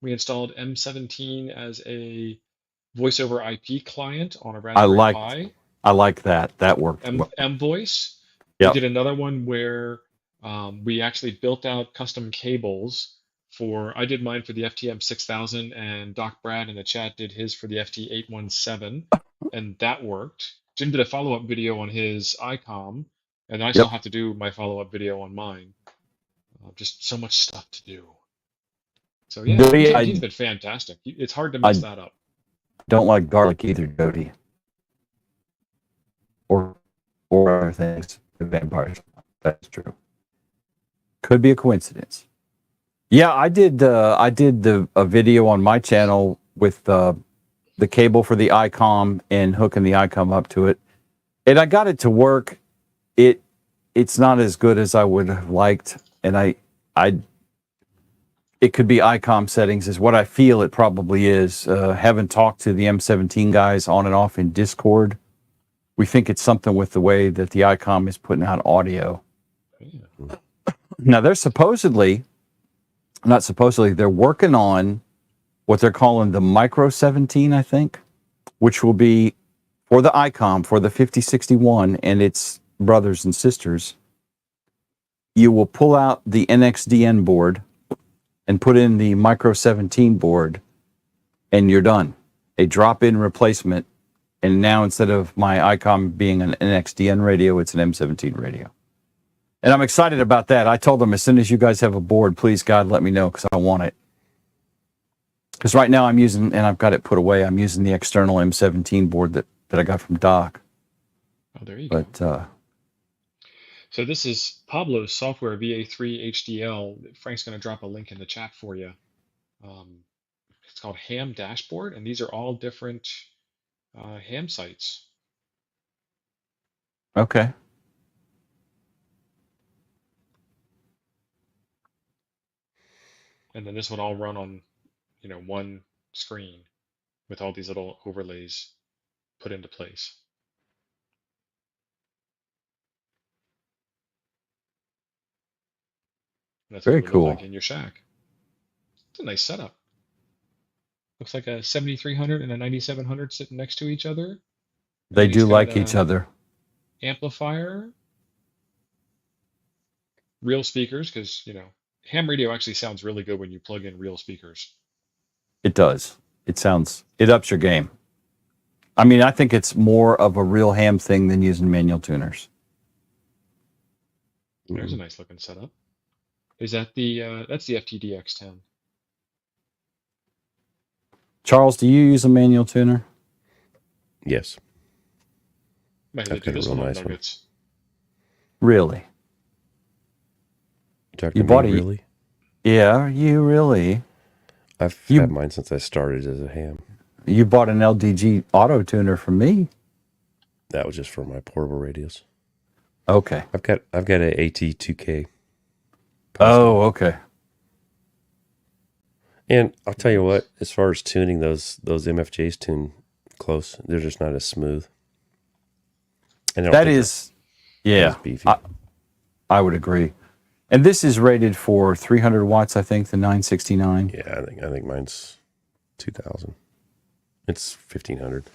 [SPEAKER 3] we installed M17 as a voice over IP client on a Raspberry Pi.
[SPEAKER 2] I like that. That worked.
[SPEAKER 3] M-Voice.
[SPEAKER 2] Yep.
[SPEAKER 3] We did another one where we actually built out custom cables for, I did mine for the FTM 6000, and Doc Brad in the chat did his for the FT 817, and that worked. Jim did a follow-up video on his ICOM, and I still have to do my follow-up video on mine. Just so much stuff to do. So yeah, it's been fantastic. It's hard to mess that up.
[SPEAKER 2] Don't like garlic either, Jody. Or other things. The vampires. That's true. Could be a coincidence. Yeah, I did a video on my channel with the the cable for the ICOM and hooking the ICOM up to it. And I got it to work. It's not as good as I would have liked. And it could be ICOM settings is what I feel it probably is. Having talked to the M17 guys on and off in Discord, we think it's something with the way that the ICOM is putting out audio.
[SPEAKER 3] Yeah.
[SPEAKER 2] Now they're they're working on what they're calling the Micro 17, I think, which will be for the ICOM, for the 5061 and its brothers and sisters. You will pull out the NXDN board and put in the Micro 17 board, and you're done. A drop-in replacement. And now instead of my ICOM being an NXDN radio, it's an M17 radio. And I'm excited about that. I told them as soon as you guys have a board, please, God, let me know because I want it. Because right now I'm using, and I've got it put away, I'm using the external M17 board that I got from Doc.
[SPEAKER 3] Oh, there you go.
[SPEAKER 2] But
[SPEAKER 3] So this is Pablo's software VA3 HDL. Frank's going to drop a link in the chat for you. It's called Ham Dashboard, and these are all different ham sites.
[SPEAKER 2] okay.
[SPEAKER 3] And then this would all run on, one screen with all these little overlays put into place. And that's
[SPEAKER 2] Very
[SPEAKER 3] what it would
[SPEAKER 2] cool.
[SPEAKER 3] look like in your shack. It's a nice setup. Looks like a 7300 and a 9700 sitting next to each other.
[SPEAKER 2] They
[SPEAKER 3] And
[SPEAKER 2] do
[SPEAKER 3] it's got
[SPEAKER 2] like each
[SPEAKER 3] a
[SPEAKER 2] other.
[SPEAKER 3] amplifier, real speakers, because ham radio actually sounds really good when you plug in real speakers.
[SPEAKER 2] It does. It ups your game. I mean, I think it's more of a real ham thing than using manual tuners.
[SPEAKER 3] There's a nice looking setup. Is that that's the FTDX10?
[SPEAKER 2] Charles, do you use a manual tuner?
[SPEAKER 1] Yes.
[SPEAKER 3] Might have
[SPEAKER 1] I've
[SPEAKER 3] to do
[SPEAKER 1] got a
[SPEAKER 3] this
[SPEAKER 1] real
[SPEAKER 3] one on
[SPEAKER 1] nice one.
[SPEAKER 3] Nuggets.
[SPEAKER 2] Really?
[SPEAKER 1] You talking
[SPEAKER 2] You
[SPEAKER 1] to
[SPEAKER 2] bought
[SPEAKER 1] me,
[SPEAKER 2] it?
[SPEAKER 1] really?
[SPEAKER 2] Yeah, you really?
[SPEAKER 1] I've
[SPEAKER 2] You-
[SPEAKER 1] had mine since I started as a ham.
[SPEAKER 2] You bought an LDG auto tuner from me?
[SPEAKER 1] That was just for my portable radios.
[SPEAKER 2] Okay.
[SPEAKER 1] I've got a AT2K.
[SPEAKER 2] Oh, okay.
[SPEAKER 1] And I'll tell you what, as far as tuning those MFJs tune close, they're just not as smooth. And I don't
[SPEAKER 2] That
[SPEAKER 1] think
[SPEAKER 2] is,
[SPEAKER 1] they're
[SPEAKER 2] yeah,
[SPEAKER 1] as beefy.
[SPEAKER 2] I would agree. And this is rated for 300 watts, I think, the 969.
[SPEAKER 1] Yeah, I think mine's 2000. It's 1500.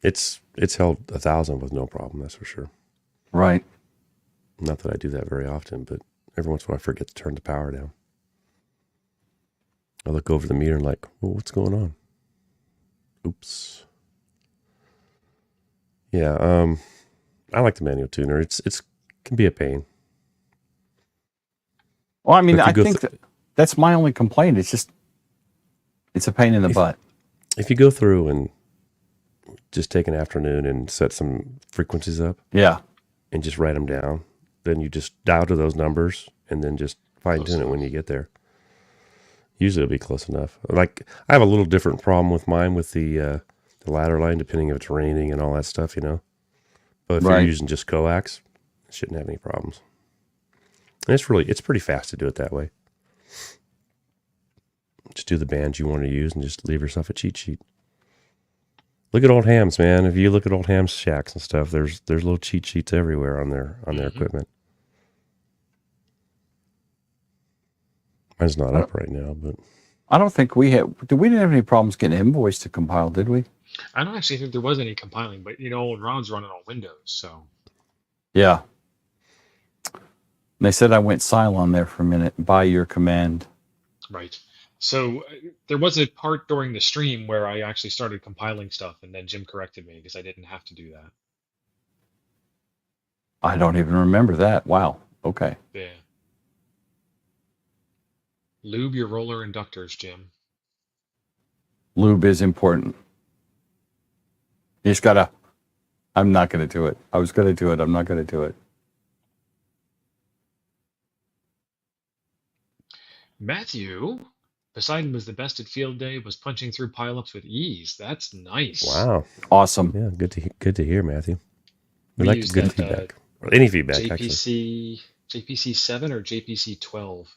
[SPEAKER 1] It's held 1000 with no problem, that's for sure.
[SPEAKER 2] Right.
[SPEAKER 1] Not that I do that very often, but every once in a while I forget to turn the power down. I look over the meter and like, well, what's going on? Oops. Yeah, I like the manual tuner. It's can be a pain.
[SPEAKER 2] Well, I mean,
[SPEAKER 1] But if
[SPEAKER 2] I
[SPEAKER 1] you go
[SPEAKER 2] think that's my only complaint. It's a pain in the butt.
[SPEAKER 1] If you go through and just take an afternoon and set some frequencies up
[SPEAKER 2] Yeah.
[SPEAKER 1] and just write them down, then you just dial to those numbers and then just fine tune it when you get there. Usually it'll be close enough. Like I have a little different problem with mine with the ladder line, depending if it's raining and all that stuff, But if you're
[SPEAKER 2] Right.
[SPEAKER 1] using just coax, it shouldn't have any problems. And it's pretty fast to do it that way. Just do the bands you want to use and just leave yourself a cheat sheet. Look at old hams, man. If you look at old ham shacks and stuff, there's little cheat sheets everywhere on their equipment. Mine's not up right now, but
[SPEAKER 2] I don't think we didn't have any problems getting invoice to compile, did we?
[SPEAKER 3] I don't actually think there was any compiling, but Ron's running on Windows, so
[SPEAKER 2] Yeah. And they said I went silent there for a minute by your command.
[SPEAKER 3] right. So there was a part during the stream where I actually started compiling stuff, and then Jim corrected me because I didn't have to do that.
[SPEAKER 2] I don't even remember that. Wow. Okay.
[SPEAKER 3] Yeah. Lube your roller inductors, Jim.
[SPEAKER 2] Lube is important. You just gotta. I'm not gonna do it. I was gonna do it. I'm not gonna do it.
[SPEAKER 3] Matthew Poseidon was the best at field day, was punching through pileups with ease. That's nice.
[SPEAKER 1] Wow.
[SPEAKER 2] Awesome.
[SPEAKER 1] Yeah, good to hear, Matthew. We
[SPEAKER 3] We
[SPEAKER 1] like the
[SPEAKER 3] used
[SPEAKER 1] good
[SPEAKER 3] that
[SPEAKER 1] feedback. Or any feedback, actually.
[SPEAKER 3] JPC 7 or JPC 12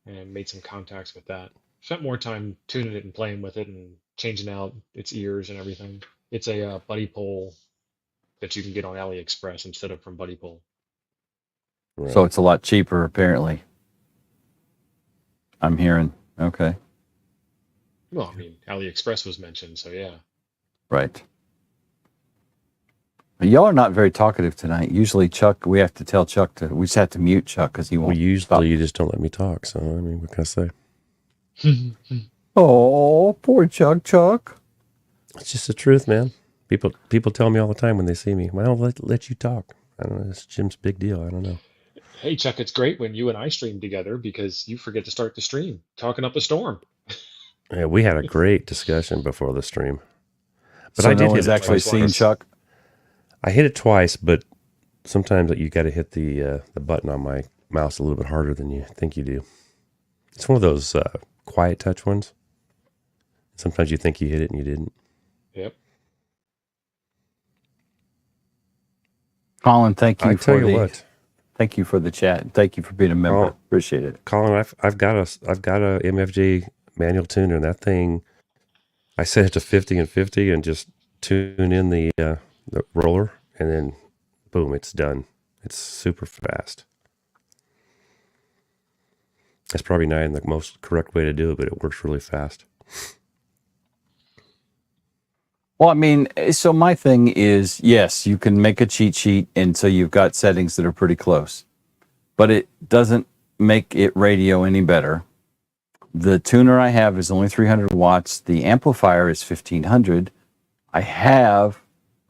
[SPEAKER 3] and made some contacts with that. Spent more time tuning it and playing with it and changing out its ears and everything. It's a buddy pole that you can get on AliExpress instead of from Buddy Pole.
[SPEAKER 1] Right.
[SPEAKER 2] So it's a lot cheaper, apparently. I'm hearing. Okay.
[SPEAKER 3] Well, I mean, AliExpress was mentioned, so yeah.
[SPEAKER 2] Right. Y'all are not very talkative tonight. Usually, Chuck, we have to tell Chuck to. We just have to mute Chuck because he
[SPEAKER 1] well,
[SPEAKER 2] won't.
[SPEAKER 1] usually you just don't let me talk. So, I mean, what can I say?
[SPEAKER 2] Oh, poor Chuck.
[SPEAKER 1] It's just the truth, man. People tell me all the time when they see me, well, let you talk. I don't know. It's Jim's big deal. I don't know.
[SPEAKER 3] Hey, Chuck, it's great when you and I stream together because you forget to start the stream, talking up a storm.
[SPEAKER 1] Yeah, we had a great discussion before the stream. But
[SPEAKER 2] So
[SPEAKER 1] I
[SPEAKER 2] no
[SPEAKER 1] did
[SPEAKER 2] one's
[SPEAKER 1] hit it
[SPEAKER 2] actually
[SPEAKER 1] twice.
[SPEAKER 2] seen Chuck.
[SPEAKER 1] I hit it twice, but sometimes you got to hit the button on my mouse a little bit harder than you think you do. It's one of those quiet touch ones. Sometimes you think you hit it and you didn't.
[SPEAKER 3] Yep.
[SPEAKER 2] Colin, thank you
[SPEAKER 1] I tell you what,
[SPEAKER 2] Thank you for the chat. Thank you for being a member.
[SPEAKER 1] Oh.
[SPEAKER 2] Appreciate it.
[SPEAKER 1] Colin, I've got a MFJ manual tuner, and that thing, I set it to 50 and 50 and just tune in the roller, and then boom, it's done. It's super fast. That's probably not the most correct way to do it, but it works really fast.
[SPEAKER 2] Well, I mean, so my thing is, yes, you can make a cheat sheet, and so you've got settings that are pretty close, but it doesn't make it radio any better. The tuner I have is only 300 watts. The amplifier is 1500. I have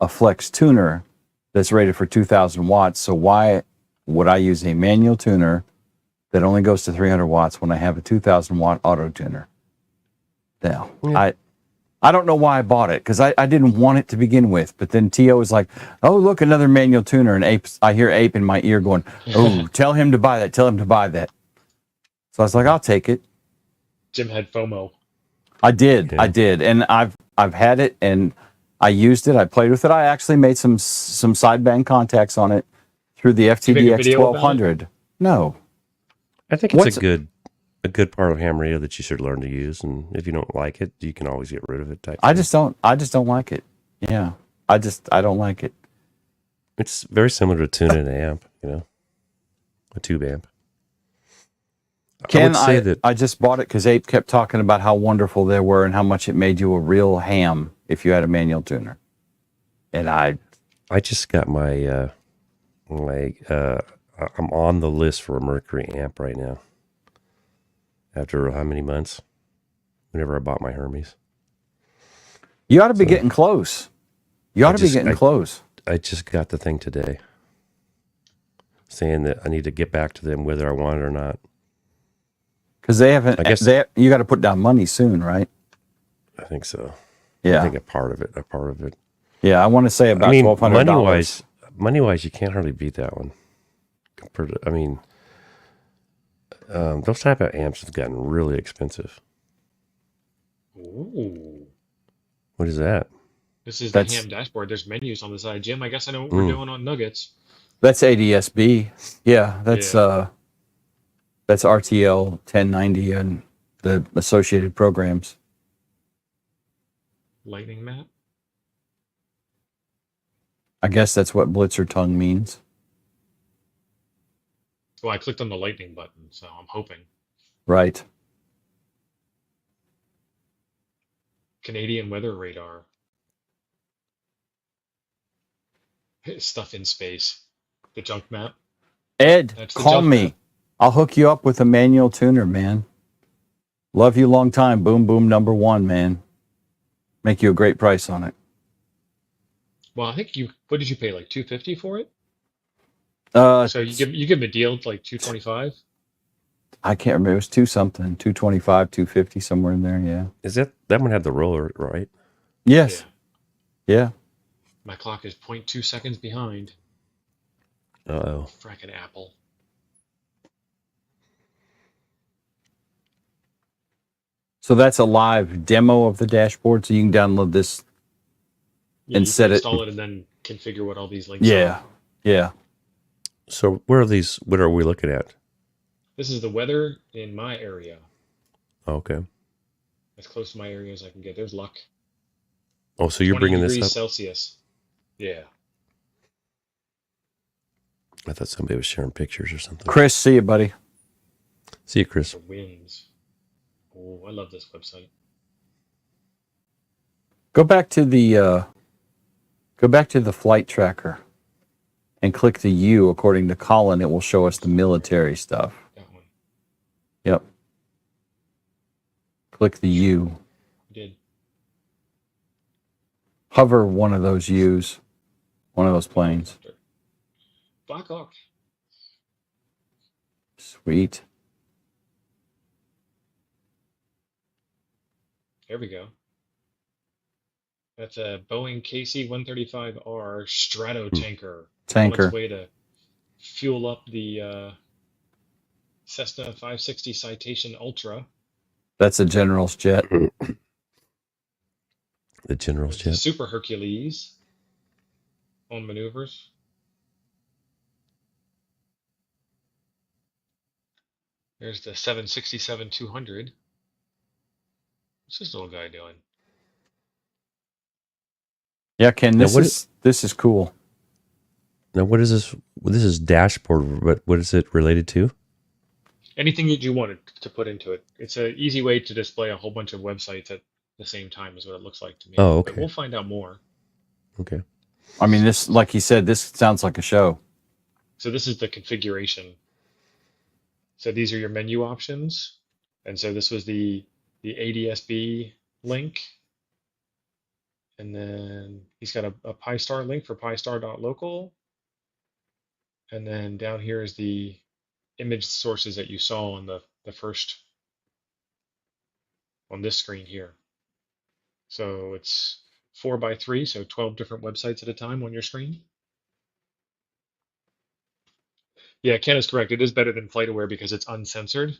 [SPEAKER 2] a flex tuner that's rated for 2000 watts. So why would I use a manual tuner that only goes to 300 watts when I have a 2000 watt auto tuner? Now,
[SPEAKER 1] Yeah.
[SPEAKER 2] I don't know why I bought it because I didn't want it to begin with. But then Tio was like, "Oh, look, another manual tuner." And I hear Ape in my ear going, "Oh, tell him to buy that. Tell him to buy that." So I was like, "I'll take it."
[SPEAKER 3] Jim had FOMO.
[SPEAKER 2] I did,
[SPEAKER 1] Yeah.
[SPEAKER 2] and I've had it and I used it. I played with it. I actually made some sideband contacts on it through the
[SPEAKER 3] make a
[SPEAKER 2] FTDX
[SPEAKER 3] video about it?
[SPEAKER 2] 1200. No,
[SPEAKER 1] I think it's
[SPEAKER 2] What's-
[SPEAKER 1] a good part of ham radio that you should learn to use, and if you don't like it, you can always get rid of it. Type
[SPEAKER 2] I
[SPEAKER 1] thing.
[SPEAKER 2] just don't like it. Yeah, I don't like it.
[SPEAKER 1] It's very similar to tuning an amp, a tube amp.
[SPEAKER 2] Ken,
[SPEAKER 1] would say that
[SPEAKER 2] I just bought it because Ape kept talking about how wonderful they were and how much it made you a real ham if you had a manual tuner. And
[SPEAKER 1] I just got my I'm on the list for a Mercury amp right now. After how many months? Whenever I bought my Hermes,
[SPEAKER 2] you ought to be getting close. You ought to be
[SPEAKER 1] just-
[SPEAKER 2] getting close.
[SPEAKER 1] I just got the thing today, saying that I need to get back to them whether I want it or not.
[SPEAKER 2] Because they haven't.
[SPEAKER 1] I guess-
[SPEAKER 2] You got to put down money soon, right?
[SPEAKER 1] I think so.
[SPEAKER 2] Yeah.
[SPEAKER 1] I think a part of it.
[SPEAKER 2] Yeah, I want to say about
[SPEAKER 1] I mean,
[SPEAKER 2] $1,200.
[SPEAKER 1] money wise, you can't hardly beat that one. Compared to, I mean, those type of amps have gotten really expensive.
[SPEAKER 3] Ooh.
[SPEAKER 1] What is that?
[SPEAKER 3] This is
[SPEAKER 2] That's-
[SPEAKER 3] the ham dashboard. There's menus on the side. Jim, I guess I know what we're doing on Nuggets.
[SPEAKER 2] That's ADSB. Yeah, that's RTL 1090 and the associated programs.
[SPEAKER 3] Lightning map.
[SPEAKER 2] I guess that's what Blitzer tongue means.
[SPEAKER 3] Well, I clicked on the lightning button, so I'm hoping.
[SPEAKER 2] Right.
[SPEAKER 3] Canadian weather radar. Stuff in space. The junk map.
[SPEAKER 2] Ed,
[SPEAKER 3] That's the
[SPEAKER 2] call
[SPEAKER 3] jump
[SPEAKER 2] me.
[SPEAKER 3] map.
[SPEAKER 2] I'll hook you up with a manual tuner, man. Love you long time. Boom, boom, number one, man. Make you a great price on it.
[SPEAKER 3] Well, I think what did you pay, like $250 for it? So you give him a deal like $225?
[SPEAKER 2] I can't remember. It was two something, 225, 250, somewhere in there. Yeah.
[SPEAKER 1] Is that one had the roller, right?
[SPEAKER 2] Yes. Yeah.
[SPEAKER 3] My clock is 0.2 seconds behind.
[SPEAKER 1] Uh-oh.
[SPEAKER 3] Frackin' Apple.
[SPEAKER 2] So that's a live demo of the dashboard, so you can download this.
[SPEAKER 3] Yeah,
[SPEAKER 2] And
[SPEAKER 3] you
[SPEAKER 2] set
[SPEAKER 3] can
[SPEAKER 2] it-
[SPEAKER 3] install it and then configure what all these links
[SPEAKER 2] Yeah,
[SPEAKER 3] are.
[SPEAKER 2] yeah.
[SPEAKER 1] So where are these? What are we looking at?
[SPEAKER 3] This is the weather in my area.
[SPEAKER 1] Okay.
[SPEAKER 3] As close to my area as I can get. There's luck.
[SPEAKER 1] Oh, so you're
[SPEAKER 3] 20
[SPEAKER 1] bringing this
[SPEAKER 3] degrees
[SPEAKER 1] up?
[SPEAKER 3] Celsius. Yeah.
[SPEAKER 1] I thought somebody was sharing pictures or something.
[SPEAKER 2] Chris, see you, buddy.
[SPEAKER 1] See you, Chris.
[SPEAKER 3] The winds. Oh, I love this website.
[SPEAKER 2] Go back to the flight tracker and click the U according to Colin. It will show us the military stuff.
[SPEAKER 3] That one.
[SPEAKER 2] Yep. Click the U.
[SPEAKER 3] We did.
[SPEAKER 2] Hover one of those U's, one of those planes.
[SPEAKER 3] Black Hawk.
[SPEAKER 2] Sweet.
[SPEAKER 3] There we go. That's a Boeing KC-135R Strato tanker. On
[SPEAKER 2] Tanker.
[SPEAKER 3] its way to fuel up the Cessna 560 Citation Ultra.
[SPEAKER 2] That's a general's jet.
[SPEAKER 1] The general's
[SPEAKER 3] There's the
[SPEAKER 1] jet.
[SPEAKER 3] Super Hercules on maneuvers. There's the 767-200. What's this little guy doing?
[SPEAKER 2] Yeah, Ken,
[SPEAKER 1] Now,
[SPEAKER 2] this is cool.
[SPEAKER 1] Now, what is this? Well, this is dashboard, but what is it related to?
[SPEAKER 3] Anything that you wanted to put into it. It's an easy way to display a whole bunch of websites at the same time, is what it looks like to me.
[SPEAKER 1] Oh,
[SPEAKER 3] But
[SPEAKER 1] okay.
[SPEAKER 3] we'll find out more.
[SPEAKER 1] Okay.
[SPEAKER 2] I mean, this, like he said, this sounds like a show.
[SPEAKER 3] So this is the configuration. So these are your menu options. And so this was the ADSB link. And then he's got a PyStar link for pystar.local. And then down here is the image sources that you saw on the first, on this screen here. So it's 4x3, so 12 different websites at a time on your screen. Yeah, Ken is correct. It is better than FlightAware because it's uncensored.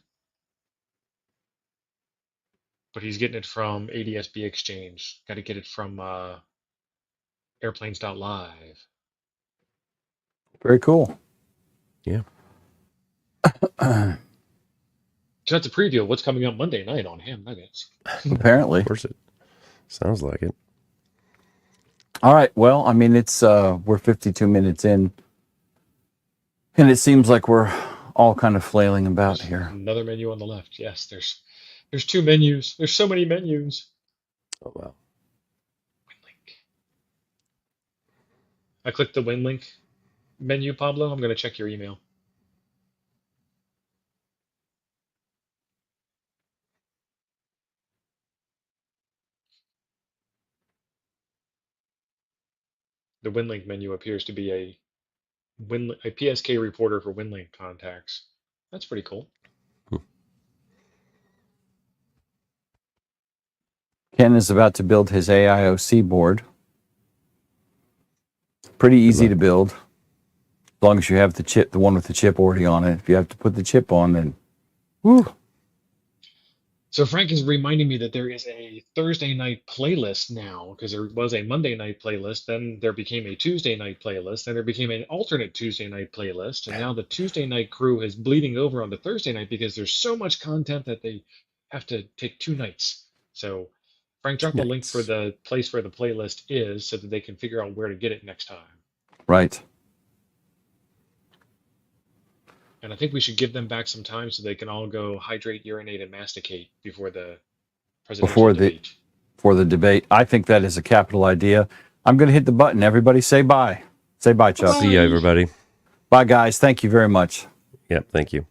[SPEAKER 3] But he's getting it from ADSB Exchange. Got to get it from airplanes.live.
[SPEAKER 2] Very cool.
[SPEAKER 1] Yeah.
[SPEAKER 3] So that's a preview of what's coming up Monday night on Ham Nuggets.
[SPEAKER 2] Apparently.
[SPEAKER 1] Of course it sounds like it.
[SPEAKER 2] All right. Well, I mean, it's we're 52 minutes in, and it seems like we're all kind of flailing about
[SPEAKER 3] There's
[SPEAKER 2] here.
[SPEAKER 3] another menu on the left. Yes, there's two menus. There's so many menus.
[SPEAKER 1] Oh, wow.
[SPEAKER 3] WinLink. I clicked the WinLink menu, Pablo. I'm going to check your email. The WinLink menu appears to be a PSK reporter for WinLink contacts. That's pretty cool.
[SPEAKER 2] Ken is about to build his AIOC board. Pretty easy to build, as long as you have the chip, the one with the chip already on it. If you have to put the chip on, then woo.
[SPEAKER 3] So Frank is reminding me that there is a Thursday night playlist now, because there was a Monday night playlist, then there became a Tuesday night playlist, then there became an alternate Tuesday night playlist, and now the Tuesday night crew is bleeding over on the Thursday night because there's so much content that they have to take 2 nights. So Frank, drop a link for the place where the playlist is so that they can figure out where to get it next time.
[SPEAKER 2] Right.
[SPEAKER 3] And I think we should give them back some time so they can all go hydrate, urinate, and masticate before the presidential debate.
[SPEAKER 2] For the debate. I think that is a capital idea. I'm going to hit the button. Everybody say bye. Say bye, Chuck.
[SPEAKER 1] See ya, everybody.
[SPEAKER 2] Bye, guys. Thank you very much.
[SPEAKER 1] Yep. Thank you.